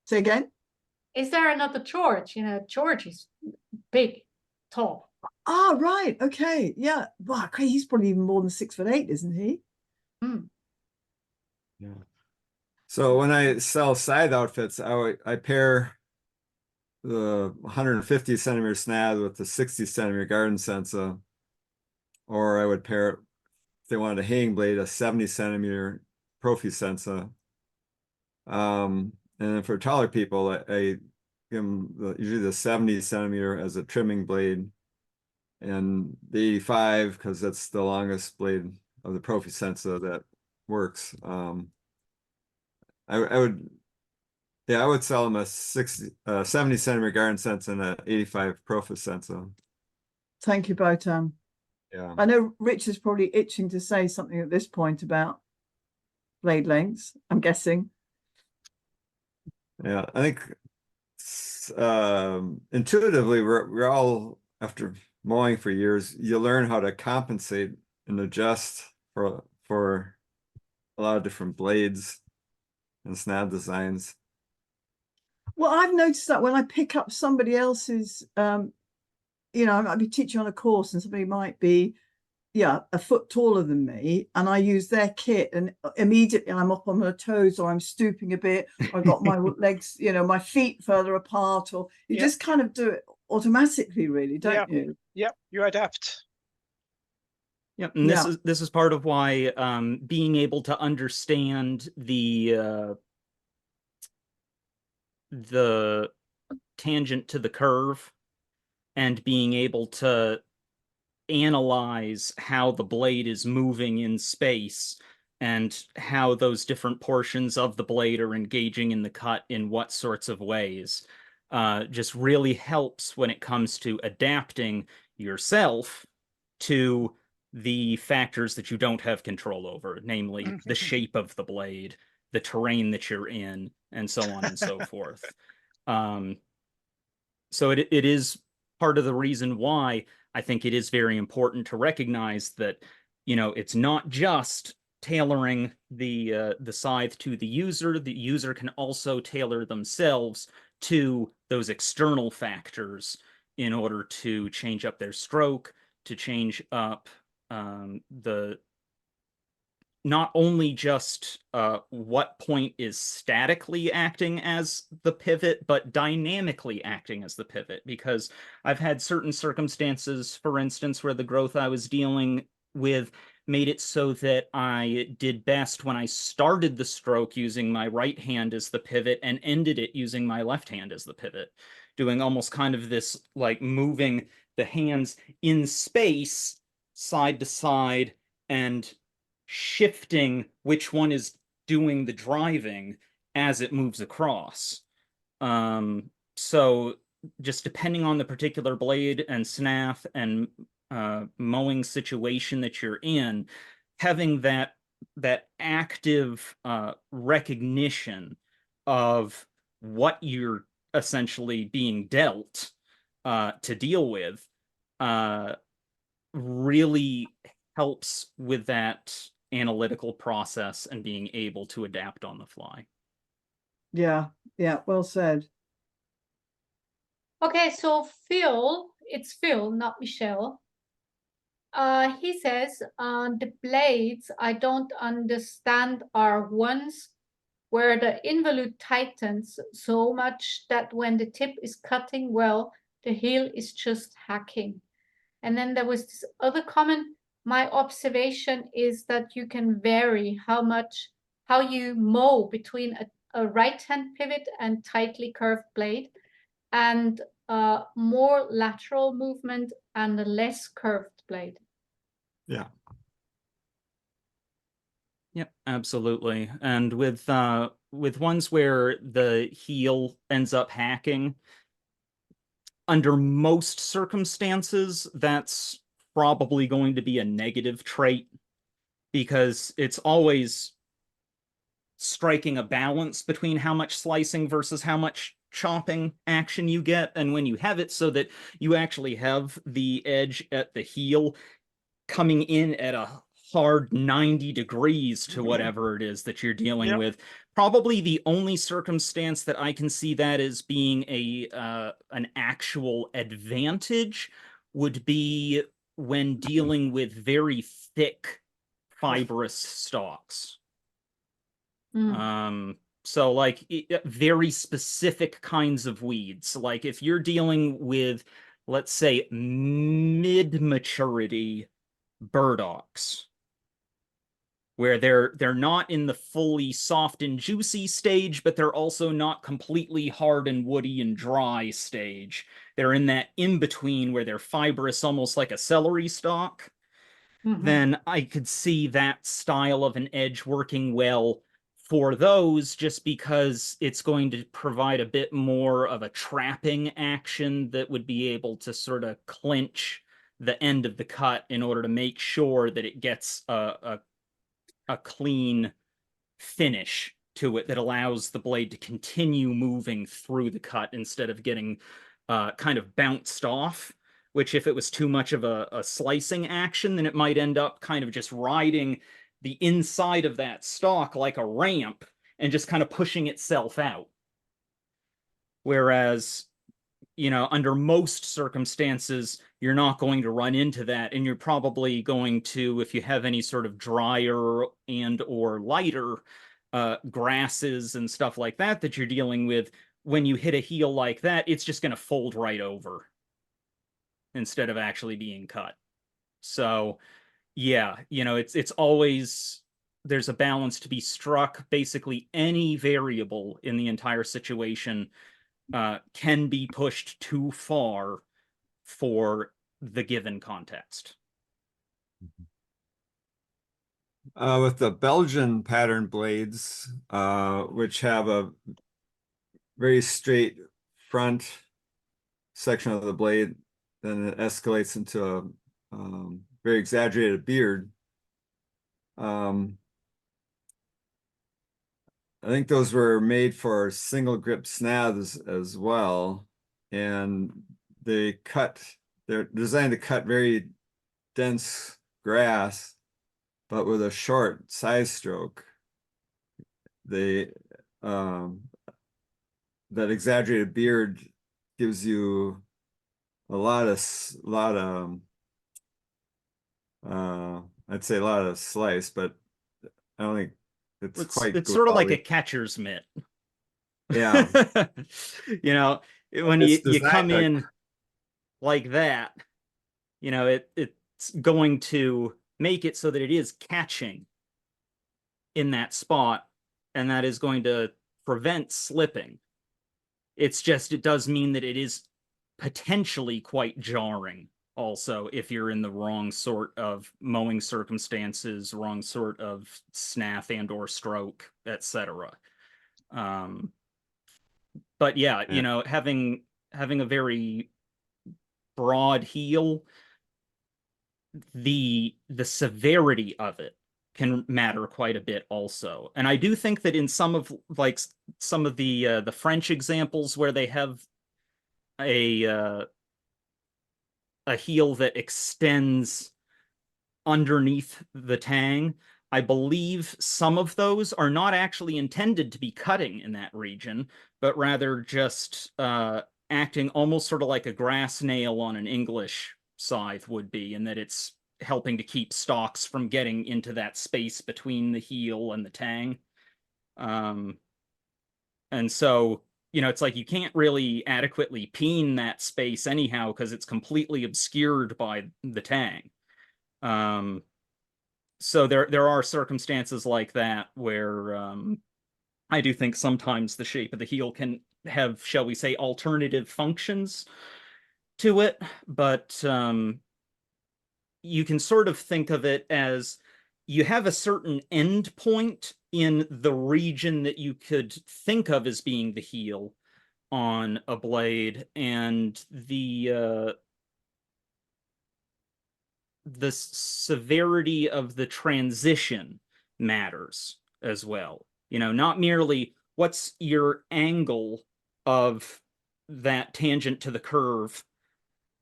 Say again? Is there another George? You know, George is big, tall. Ah, right. Okay. Yeah. Wow, he's probably even more than 6'8", isn't he? Yeah. So when I sell scythe outfits, I pair the 150 centimeter snaz with the 60 centimeter garden sensa, or I would pair, if they wanted a hanging blade, a 70 centimeter profi sensa. And then for taller people, I give them usually the 70 centimeter as a trimming blade, and the 85 because that's the longest blade of the profi sensa that works. I would, yeah, I would sell them a 70 centimeter garden sensa and a 85 profi sensa. Thank you, Botan. Yeah. I know Rich is probably itching to say something at this point about blade lengths, I'm guessing. Yeah, I think intuitively we're all, after mowing for years, you learn how to compensate and adjust for a lot of different blades and snap designs. Well, I've noticed that when I pick up somebody else's, you know, I might be teaching on a course and somebody might be, yeah, a foot taller than me, and I use their kit, and immediately I'm up on my toes, or I'm stooping a bit, or I've got my legs, you know, my feet further apart, or you just kind of do it automatically, really, don't you? Yeah, you adapt. Yep, and this is part of why being able to understand the tangent to the curve and being able to analyze how the blade is moving in space and how those different portions of the blade are engaging in the cut in what sorts of ways. Just really helps when it comes to adapting yourself to the factors that you don't have control over, namely the shape of the blade, the terrain that you're in, and so on and so forth. So it is part of the reason why I think it is very important to recognize that, you know, it's not just tailoring the scythe to the user. The user can also tailor themselves to those external factors in order to change up their stroke, to change up the not only just what point is statically acting as the pivot, but dynamically acting as the pivot. Because I've had certain circumstances, for instance, where the growth I was dealing with made it so that I did best when I started the stroke using my right hand as the pivot and ended it using my left hand as the pivot, doing almost kind of this like moving the hands in space side to side and shifting which one is doing the driving as it moves across. So just depending on the particular blade and snath and mowing situation that you're in, having that active recognition of what you're essentially being dealt to deal with really helps with that analytical process and being able to adapt on the fly. Yeah, yeah, well said. Okay, so Phil, it's Phil, not Michelle. He says, the blades I don't understand are ones where the involute tightens so much that when the tip is cutting well, the heel is just hacking. And then there was this other comment. My observation is that you can vary how you mow between a right hand pivot and tightly curved blade, and more lateral movement and a less curved blade. Yeah. Yep, absolutely. And with ones where the heel ends up hacking, under most circumstances, that's probably going to be a negative trait, because it's always striking a balance between how much slicing versus how much chopping action you get. And when you have it so that you actually have the edge at the heel coming in at a hard 90 degrees to whatever it is that you're dealing with, probably the only circumstance that I can see that as being an actual advantage would be when dealing with very thick fibrous stalks. So like very specific kinds of weeds. Like if you're dealing with, let's say, mid-maturity burdocks, where they're not in the fully soft and juicy stage, but they're also not completely hard and woody and dry stage. They're in that in-between where they're fibrous, almost like a celery stalk. Then I could see that style of an edge working well for those, just because it's going to provide a bit more of a trapping action that would be able to sort of clinch the end of the cut in order to make sure that it gets a clean finish to it that allows the blade to continue moving through the cut instead of getting kind of bounced off, which if it was too much of a slicing action, then it might end up kind of just riding the inside of that stalk like a ramp and just kind of pushing itself out. Whereas, you know, under most circumstances, you're not going to run into that, and you're probably going to, if you have any sort of drier and or lighter grasses and stuff like that that you're dealing with, when you hit a heel like that, it's just going to fold right over instead of actually being cut. So yeah, you know, it's always, there's a balance to be struck. Basically any variable in the entire situation can be pushed too far for the given context. With the Belgian pattern blades, which have a very straight front section of the blade, then it escalates into a very exaggerated beard. I think those were made for single grip snabs as well, and they're designed to cut very dense grass, but with a short size stroke. They that exaggerated beard gives you a lot of I'd say a lot of slice, but I don't think it's quite It's sort of like a quality. catcher's mitt. Yeah. You know, when It's you come designed in like that, you know, it's going to make it so that it is catching in that spot, and that is going to prevent slipping. It's just, it does mean that it is potentially quite jarring also if you're in the wrong sort of mowing circumstances, wrong sort of snath and or stroke, etc. But yeah, you know, having a very broad heel, the severity of it can matter quite a bit also. And I do think that in some of the French examples where they have a heel that extends underneath the tang, I believe some of those are not actually intended to be cutting in that region, but rather just acting almost sort of like a grass nail on an English scythe would be, in that it's helping to keep stalks from getting into that space between the heel and the tang. And so, you know, it's like you can't really adequately peen that space anyhow because it's completely obscured by the tang. So there are circumstances like that where I do think sometimes the shape of the heel can have, shall we say, alternative functions to it, but you can sort of think of it as you have a certain end point in the region that you could think of as being the heel on a blade, and the severity of the transition matters as well. You know, not merely what's your angle of that tangent to the curve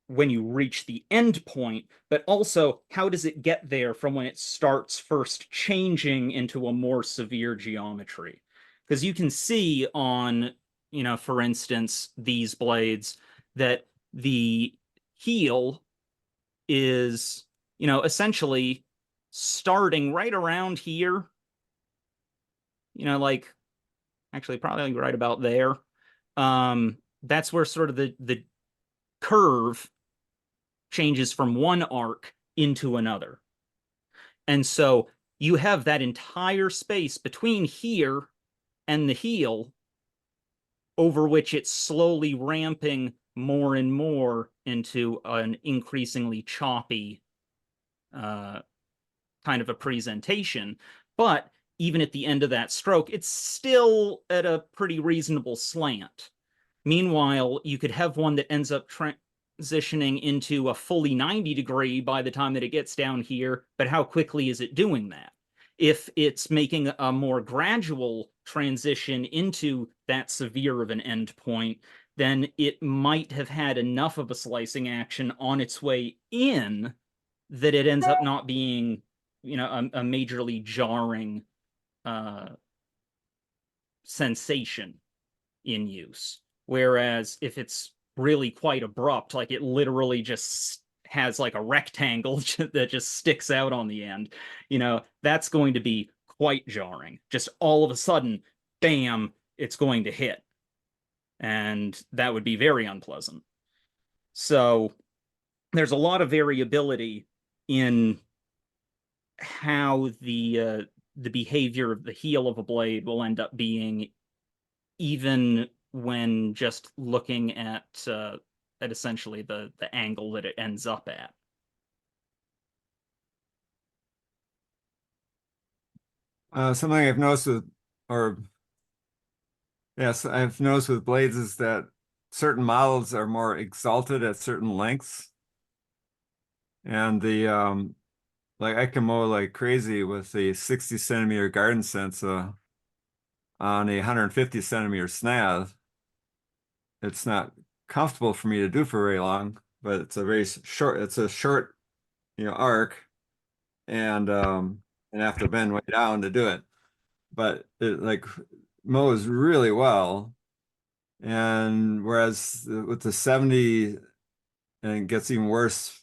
when you reach the end point, but also how does it get there from when it starts first changing into a more severe geometry. Because you can see on, you know, for instance, these blades that the heel is, you know, essentially starting right around here, you know, like actually probably right about there. That's where sort of the curve changes from one arc into another. And so you have that entire space between here and the heel over which it's slowly ramping more and more into an increasingly choppy kind of a presentation. But even at the end of that stroke, it's still at a pretty reasonable slant. Meanwhile, you could have one that ends up transitioning into a fully 90-degree by the time that it gets down here, but how quickly is it doing that? If it's making a more gradual transition into that severe of an endpoint, then it might have had enough of a slicing action on its way in that it ends up not being, you know, a majorly jarring sensation in use. Whereas if it's really quite abrupt, like it literally just has like a rectangle that just sticks out on the end, you know, that's going to be quite jarring. Just all of a sudden, bam, it's going to hit. And that would be very unpleasant. So there's a lot of variability in how the behavior of the heel of a blade will end up being, even when just looking at essentially the angle that it ends up at. Something I've noticed with, or yes, I've noticed with blades is that certain models are more exalted at certain lengths. And the like I can mow like crazy with a 60 centimeter garden sense on a 150 centimeter snaz. It's not comfortable for me to do for very long, but it's a very short, it's a short, arc, and I have to bend way down to do it. But it like mows really well. And whereas with the 70, and it gets even worse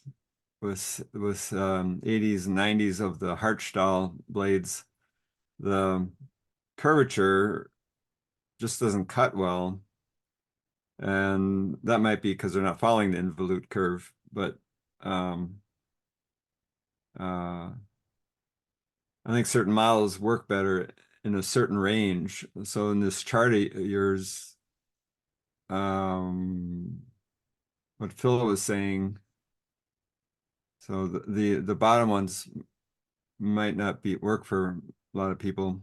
with 80s and 90s of the Hartstahl blades, the curvature just doesn't cut well. And that might be because they're not following the involute curve, but I think certain models work better in a certain range. So in this chart of yours, what Phil was saying, so the bottom ones might not work for a lot of people.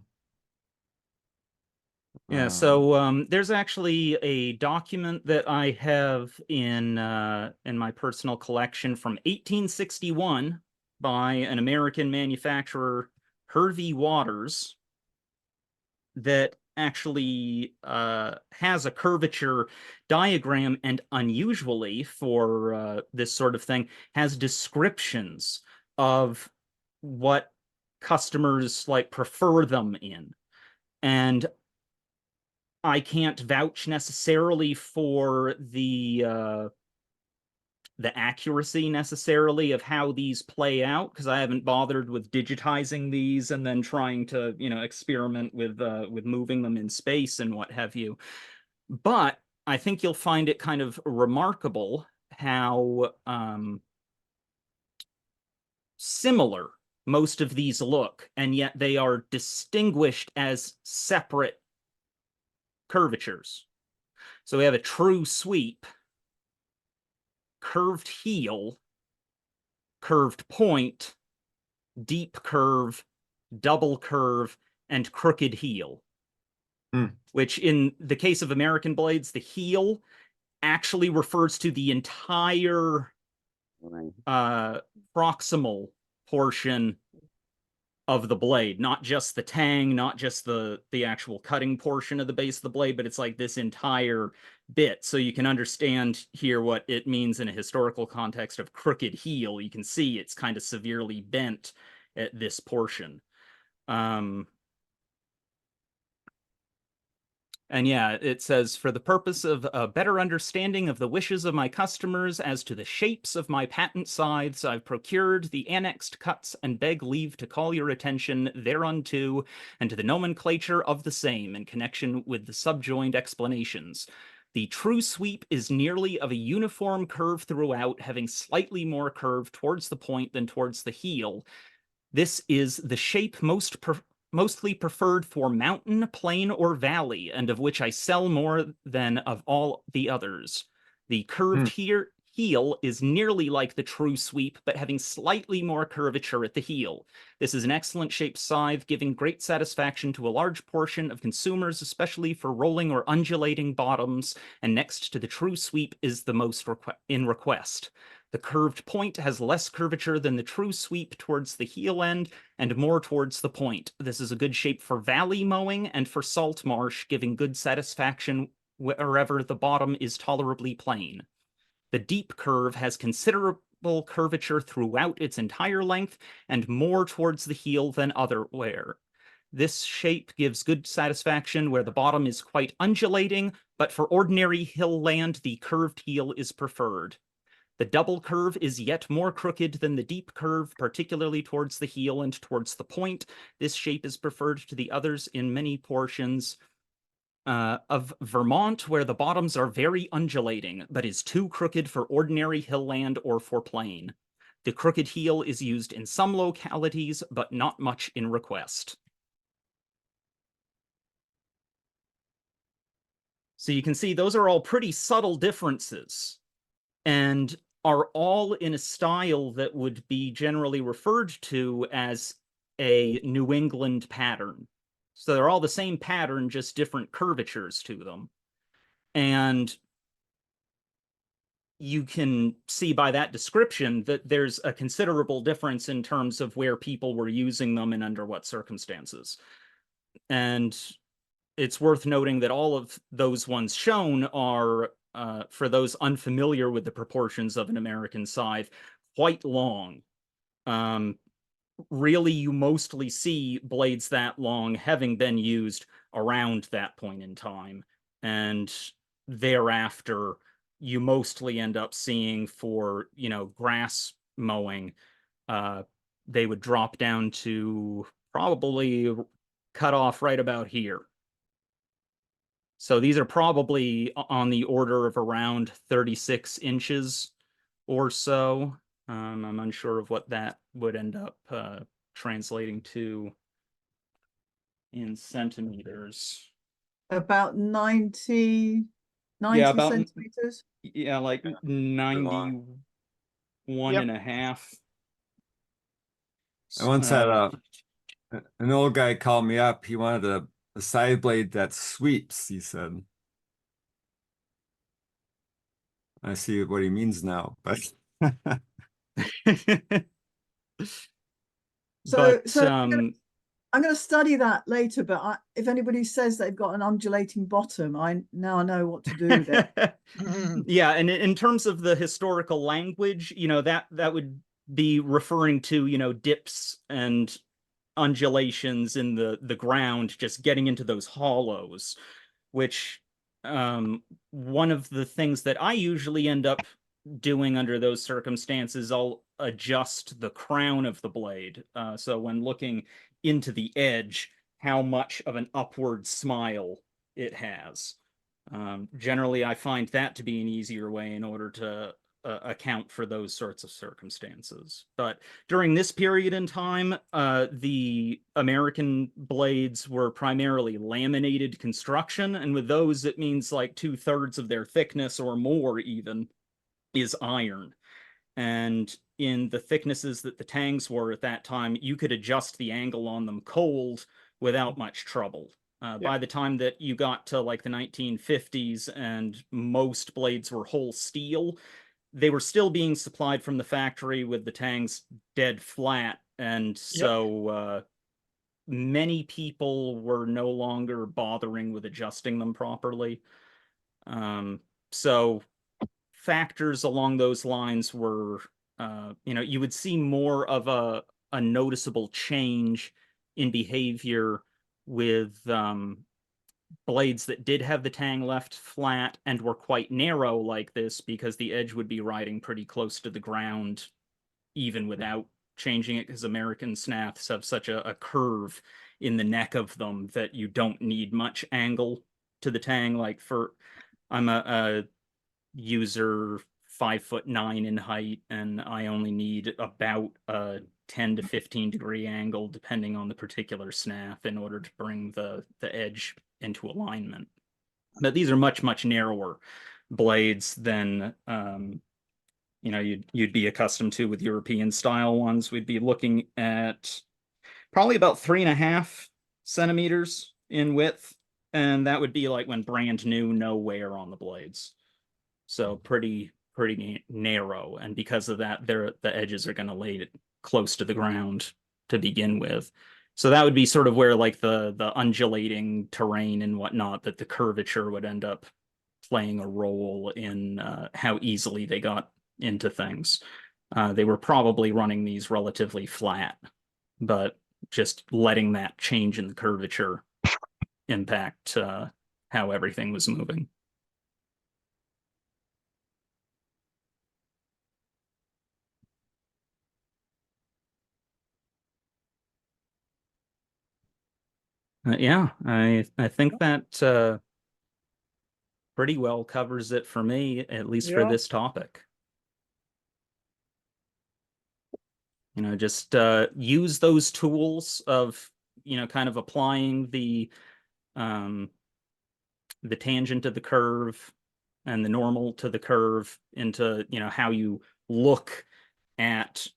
Yeah, so there's actually a document that I have in my personal collection from 1861 by an American manufacturer, Hervey Waters, that actually has a curvature diagram, and unusually for this sort of thing, has descriptions of what customers like prefer them in. And I can't vouch necessarily for the accuracy necessarily of how these play out, because I haven't bothered with digitizing these and then trying to, experiment with moving them in space and what have you. But I think you'll find it kind of remarkable how similar most of these look, and yet they are distinguished as separate curvatures. So we have a true sweep, curved heel, curved point, deep curve, double curve, and crooked heel. Which in the case of American blades, the heel actually refers to the entire proximal portion of the blade, not just the tang, not just the actual cutting portion of the base of the blade, but it's like this entire bit. So you can understand here what it means in a historical context of crooked heel. You can see it's kind of severely bent at this portion. And yeah, it says, for the purpose of a better understanding of the wishes of my customers as to the shapes of my patent scythes, I've procured the annexed cuts and beg leave to call your attention thereunto and to the nomenclature of the same in connection with the subjoined explanations. The true sweep is nearly of a uniform curve throughout, having slightly more curve towards the point than towards the heel. This is the shape mostly preferred for mountain, plain, or valley, and of which I sell more than of all the others. The curved heel is nearly like the true sweep, but having slightly more curvature at the heel. This is an excellent shaped scythe, giving great satisfaction to a large portion of consumers, especially for rolling or undulating bottoms, and next to the true sweep is the most in request. The curved point has less curvature than the true sweep towards the heel end and more towards the point. This is a good shape for valley mowing and for salt marsh, giving good satisfaction wherever the bottom is tolerably plain. The deep curve has considerable curvature throughout its entire length and more towards the heel than otherwhere. This shape gives good satisfaction where the bottom is quite undulating, but for ordinary hill land, the curved heel is preferred. The double curve is yet more crooked than the deep curve, particularly towards the heel and towards the point. This shape is preferred to the others in many portions of Vermont, where the bottoms are very undulating, but is too crooked for ordinary hill land or for plain. The crooked heel is used in some localities, but not much in request. So you can see those are all pretty subtle differences, and are all in a style that would be generally referred to as a New England pattern. So they're all the same pattern, just different curvatures to them. And you can see by that description that there's a considerable difference in terms of where people were using them and under what circumstances. And it's worth noting that all of those ones shown are, for those unfamiliar with the proportions of an American scythe, quite long. Really, you mostly see blades that long having been used around that point in time. And thereafter, you mostly end up seeing for, grass mowing, they would drop down to probably cut off right about here. So these are probably on the order of around 36 inches or so. I'm unsure of what that would end up translating to in centimeters. About 90 Yeah, about centimeters. Yeah, like 91 Yep. and a half. I once had an old guy call me up. He wanted a side blade that sweeps, he said. I see what he means now, but So, but I'm going to study that later, but if anybody says they've got an undulating bottom, I now know what to do with it. yeah, and in terms of the historical language, that would be referring to, dips and undulations in the ground, just getting into those hollows, which one of the things that I usually end up doing under those circumstances, I'll adjust the crown of the blade. So when looking into the edge, how much of an upward smile it has. Generally, I find that to be an easier way in order to account for those sorts of circumstances. But during this period in time, the American blades were primarily laminated construction, and with those, it means like 2/3 of their thickness or more even is iron. And in the thicknesses that the tangs were at that time, you could adjust the angle on them cold without much trouble. By the time that you got to like the 1950s and most blades were whole steel, they were still being supplied from the factory with the tangs dead flat. And so many people were no longer bothering with adjusting them properly. So factors along those lines were, you would see more of a noticeable change in behavior with blades that did have the tang left flat and were quite narrow like this, because the edge would be riding pretty close to the ground even without changing it, because American snaths have such a curve in the neck of them that you don't need much angle to the tang. Like I'm a user 5'9" in height, and I only need about a 10 to 15 degree angle depending on the particular snath in order to bring the edge into alignment. But these are much narrower blades than you'd be accustomed to with European style ones. We'd be looking at probably about 3.5 centimeters in width, and that would be like when brand new, no wear on the blades. So pretty narrow, and because of that, the edges are going to lay close to the ground to begin with. So that would be sort of where like the undulating terrain and whatnot, that the curvature would end up playing a role in how easily they got into things. They were probably running these relatively flat, but just letting that change in the curvature impact how everything was moving. Yeah, I think that pretty well covers it for me, at least for this topic. Just use those tools of, kind of applying the tangent to the curve and the normal to the curve into, how you look at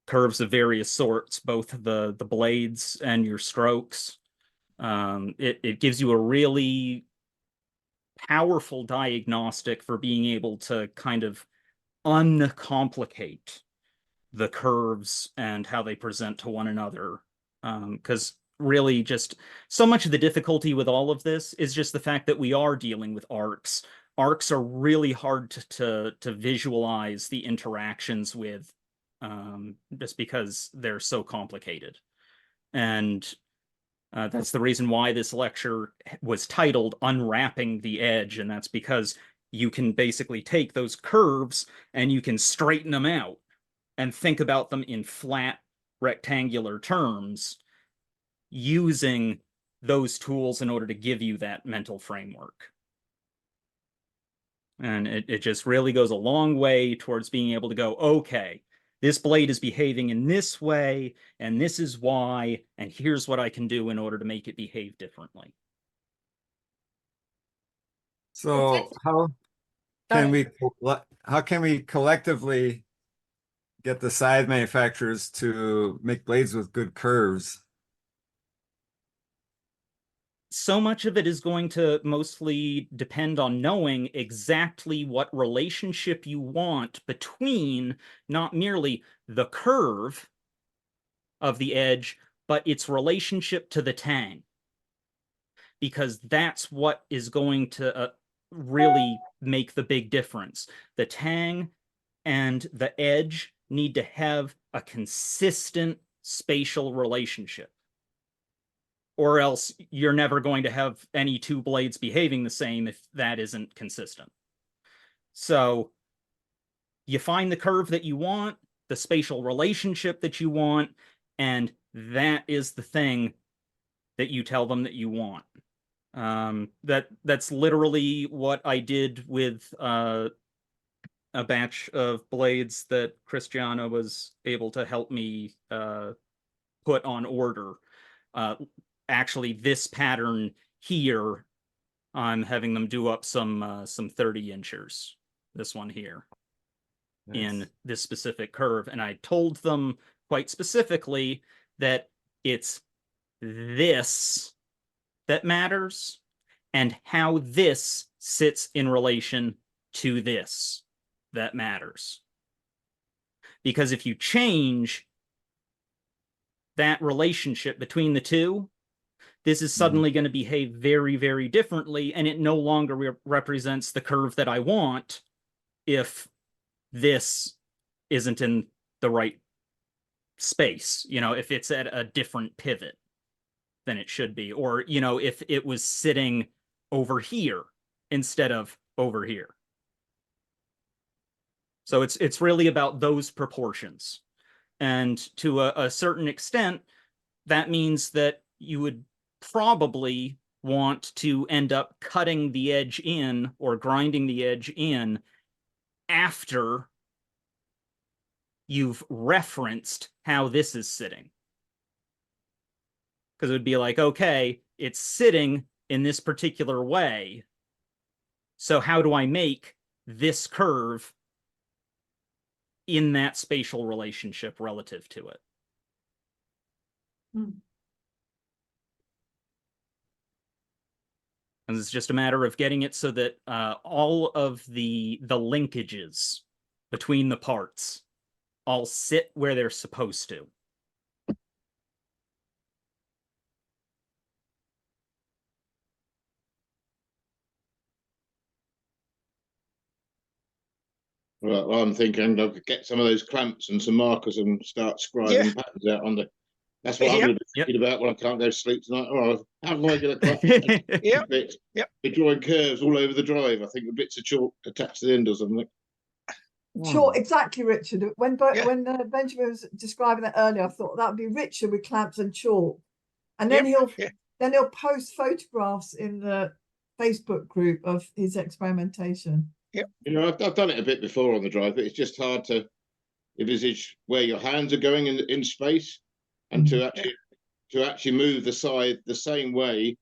curves of various sorts, both the blades and your strokes. It gives you a really powerful diagnostic for being able to kind of uncomplicate the curves and how they present to one another. Because really just so much of the difficulty with all of this is just the fact that we are dealing with arcs. Arcs are really hard to visualize the interactions with, just because they're so complicated. And that's the reason why this lecture was titled Unwrapping the Edge, and that's because you can basically take those curves and you can straighten them out and think about them in flat rectangular terms using those tools in order to give you that mental framework. And it just really goes a long way towards being able to go, okay, this blade is behaving in this way, and this is why, and here's what I can do in order to make it behave differently. So how Sorry. can we collectively get the scythe manufacturers to make blades with good curves? So much of it is going to mostly depend on knowing exactly what relationship you want between not merely the curve of the edge, but its relationship to the tang. Because that's what is going to really make the big difference. The tang and the edge need to have a consistent spatial relationship, or else you're never going to have any two blades behaving the same if that isn't consistent. So you find the curve that you want, the spatial relationship that you want, and that is the thing that you tell them that you want. That's literally what I did with a batch of blades that Christiana was able to help me put on order. Actually, this pattern here, I'm having them do up some 30 inchers. This one here. Nice. In this specific curve, and I told them quite specifically that it's this that matters and how this sits in relation to this that matters. Because if you change that relationship between the two, this is suddenly going to behave very, very differently, and it no longer represents the curve that I want if this isn't in the right space, if it's at a different pivot than it should be, or, if it was sitting over here instead of over here. So it's really about those proportions. And to a certain extent, that means that you would probably want to end up cutting the edge in or grinding the edge in after you've referenced how this is sitting. Because it would be like, okay, it's sitting in this particular way. So how do I make this curve in that spatial relationship relative to it? And it's just a matter of getting it so that all of the linkages between the parts all sit where they're supposed to. Well, I'm thinking I could get some of those clamps and some markers and start scribing patterns out on the. That's what I'm going to be thinking about when I can't go to sleep tonight. Oh, how am I going to be drawing curves all over the drive? I think with bits of chalk attached to the end or something. Sure, exactly, Richard. When Benjamin was describing that earlier, I thought that would be Richard with clamps and chalk, and then he'll post photographs in the Facebook group of his experimentation. I've done it a bit before on the drive, but it's just hard to envisage where your hands are going in space, and to actually move the side the same way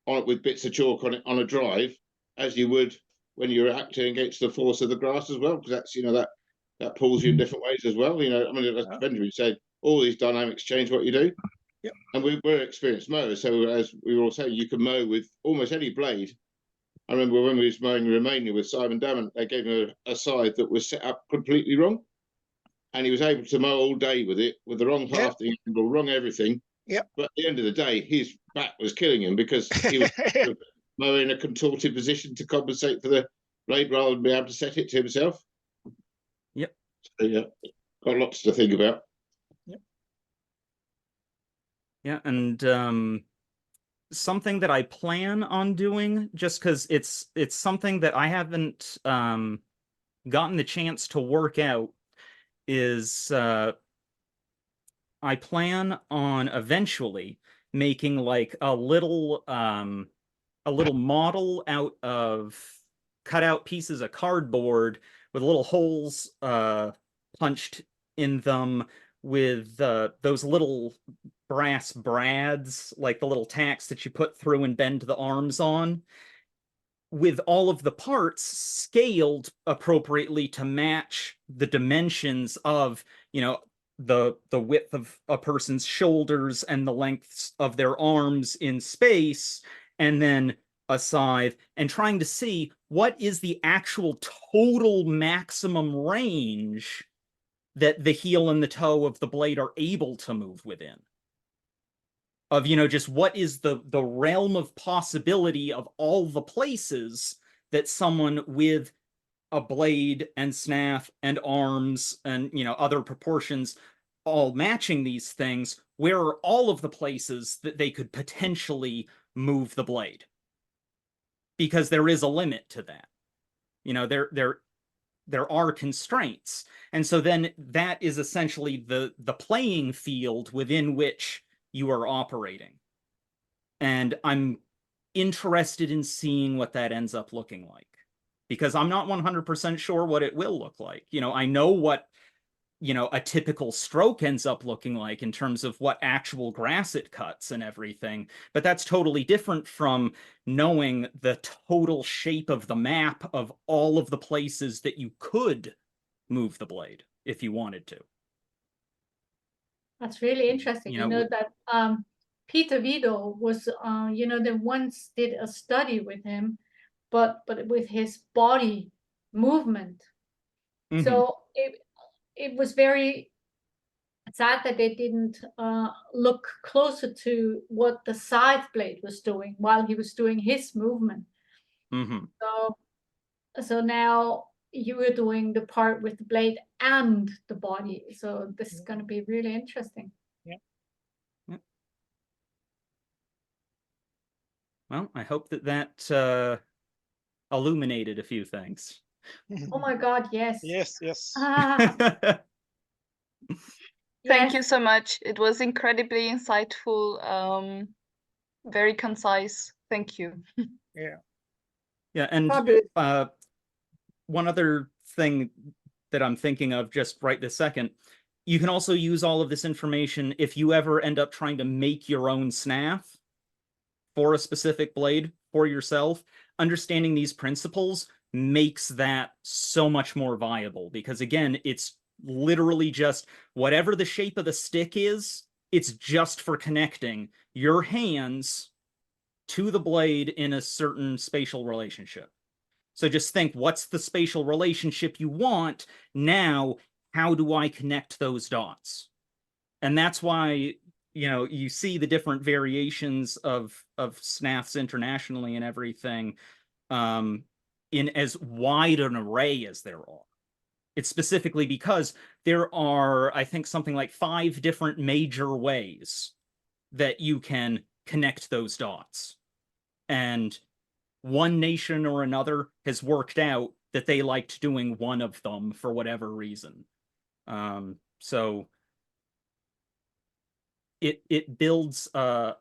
with bits of chalk on it on a drive as you would when you're acting against the force of the grass as well, because that's that that pulls you in different ways as well. You know, I mean, as Benjamin said, all these dynamics change what you do. Yep. And we're experienced mowers, so as we were all saying, you can mow with almost any blade. I remember when we was mowing in Romania with Simon Damon, they gave him a scythe that was set up completely wrong, and he was able to mow all day with it, with the wrong halving angle, wrong everything. Yep. But at the end of the day, his back was killing him because he was mowing in a contorted position to compensate for the blade rather than be able to set it to himself. Yep. So, yeah, got lots to think about. Yeah, and something that I plan on doing, just because it's something that I haven't gotten the chance to work out, is I plan on eventually making like a little model out of cut out pieces of cardboard with little holes punched in them, with those little brass brads, like the little tacks that you put through and bend the arms on, with all of the parts scaled appropriately to match the dimensions of, you know, the width of a person's shoulders and the lengths of their arms in space, and then a scythe, and trying to see what is the actual total maximum range that the heel and the toe of the blade are able to move within. Of, you know, just what is the realm of possibility of all the places that someone with a blade and snath and arms and, you know, other proportions all matching these things, where are all of the places that they could potentially move the blade? Because there is a limit to that. You know, there are constraints. And so then that is essentially the playing field within which you are operating. And I'm interested in seeing what that ends up looking like, because I'm not 100% sure what it will look like. You know, I know what, you know, a typical stroke ends up looking like in terms of what actual grass it cuts and everything, but that's totally different from knowing the total shape of the map of all of the places that you could move the blade if you wanted to. That's really interesting. You You know, know that Peter Vito was, you know, they once did a study with him, but with his body movement. Mhm. So it was very sad that they didn't look closer to what the scythe blade was doing while he was doing his movement. Mhm. So now you were doing the part with the blade and the body. So this is going to be really interesting. Well, I hope that illuminated a few things. Oh my God, yes. Yes. Ah, Thank yes. you so much. It was incredibly insightful, very concise. Thank you. Yeah. Yeah, and Fabulous. one other thing that I'm thinking of just right this second, you can also use all of this information if you ever end up trying to make your own snath for a specific blade for yourself. Understanding these principles makes that so much more viable, because again, it's literally just whatever the shape of the stick is, it's just for connecting your hands to the blade in a certain spatial relationship. So just think, what's the spatial relationship you want? Now, how do I connect those dots? And that's why, you know, you see the different variations of snaths internationally and everything, in as wide an array as there are. It's specifically because there are, I think, something like 5 different major ways that you can connect those dots. And one nation or another has worked out that they liked doing one of them for whatever reason. So it builds a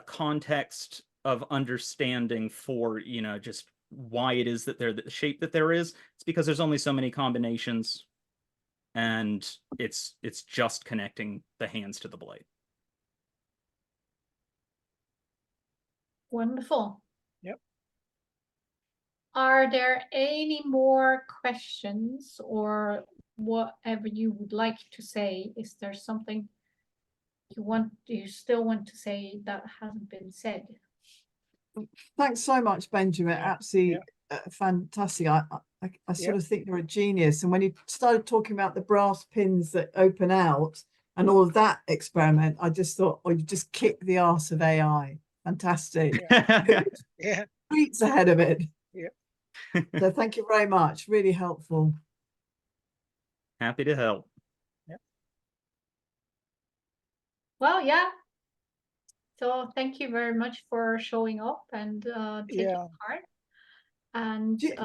context of understanding for, you know, just why it is that they're the shape that there is. It's because there's only so many combinations, and it's just connecting the hands to the blade. Wonderful. Yep. Are there any more questions or whatever you would like to say. Is there something you still want to say that hasn't been said? Thanks so much, Benjamin. Yeah, Absolutely fantastic. I sort of think you're a genius. And when you started talking about the brass pins that open out and all of that experiment, I just thought, oh, you just kicked the arse of AI. Fantastic. Yeah. Streets ahead of it. Yeah. So thank you very much. Really helpful. Happy to help. Well, yeah. So thank you very much for showing up and taking Yeah. part. And Do you-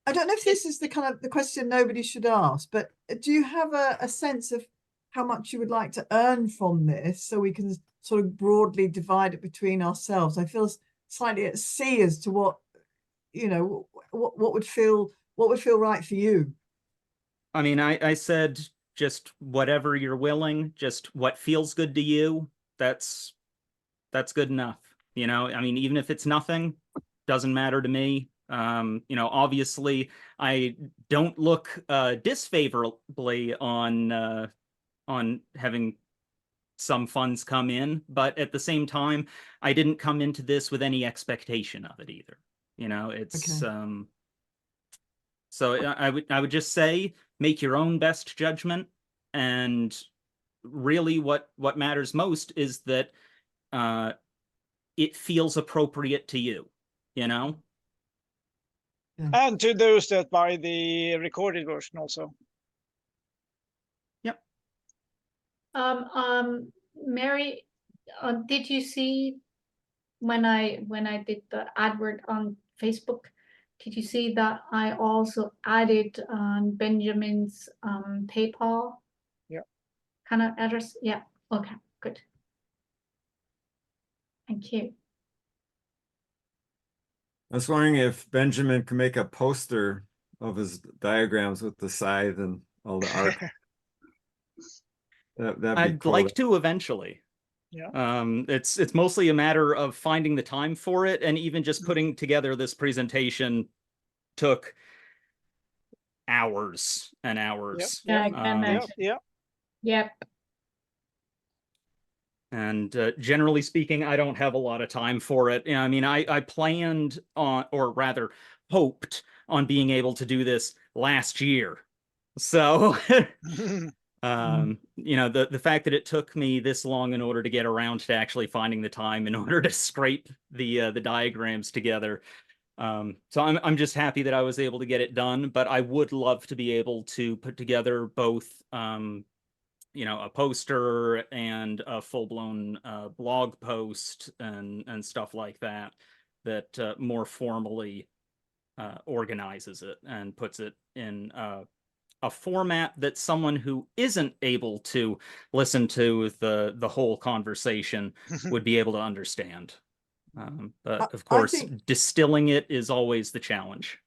I don't know if this is the kind of the question nobody should ask, but do you have a sense of how much you would like to earn from this, so we can sort of broadly divide it between ourselves? I feel slightly at sea as to what, you know, what would feel right for you. I mean, I said just whatever you're willing, just what feels good to you. That's good enough. You know, I mean, even if it's nothing, doesn't matter to me. You know, obviously I don't look disfavorably on having some funds come in, but at the same time, I didn't come into this with any expectation of it either. You know, it's Okay. So I would just say make your own best judgment, and really what matters most is that it feels appropriate to you, you know? And to those that buy the recorded version also. Yep. Mary, did you see when I did the advert on Facebook? Did you see that I also added Benjamin's PayPal? Yeah. Kind of address? Yeah. Okay. Good. Thank you. I was wondering if Benjamin could make a poster of his diagrams with the scythe and all the art. That'd be I'd cool. like to eventually. Yeah. It's mostly a matter of finding the time for it, and even just putting together this presentation took hours and hours. Yeah, I can imagine. Yeah. Yep. And generally speaking, I don't have a lot of time for it. I mean, I planned on, or rather hoped on, being able to do this last year. So, you know, the fact that it took me this long in order to get around to actually finding the time in order to scrape the diagrams together. So I'm just happy that I was able to get it done, but I would love to be able to put together both you know, a poster and a full-blown blog post and stuff like that more formally organizes it and puts it in a format that someone who isn't able to listen to the whole conversation would be able to understand. But of course, distilling it is always the challenge.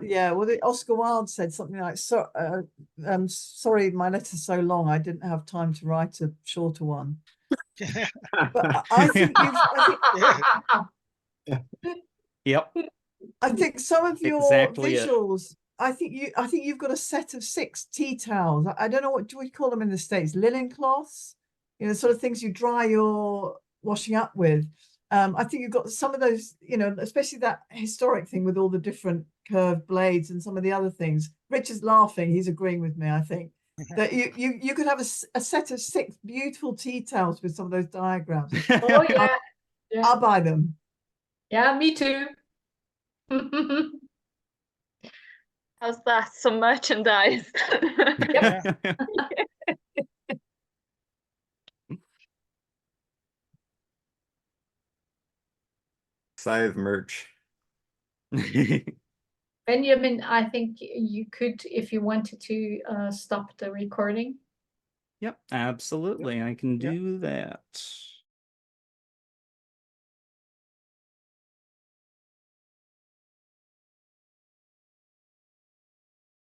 Yeah, well, Oscar Wilde said something like, "So, sorry, my letter's so long, I didn't have time to write a shorter one." But I think Yep. I think some of your Exactly visuals, I think you've got a set of 6 tea towels. I don't know, what do we call them in the States? Linen cloths, you know, sort of things you dry your washing up with. I think you've got some of those, you know, especially that historic thing with all the different curved blades and some of the other things. Richard's laughing, he's agreeing with me, I think. That you could have a set of 6 beautiful tea towels with some of those diagrams. Oh yeah. I'll buy them. Yeah, me too. How's that? Some merchandise. Scythe merch. Benjamin, I think you could, if you wanted to, stop the recording. Yep, absolutely. I can do that.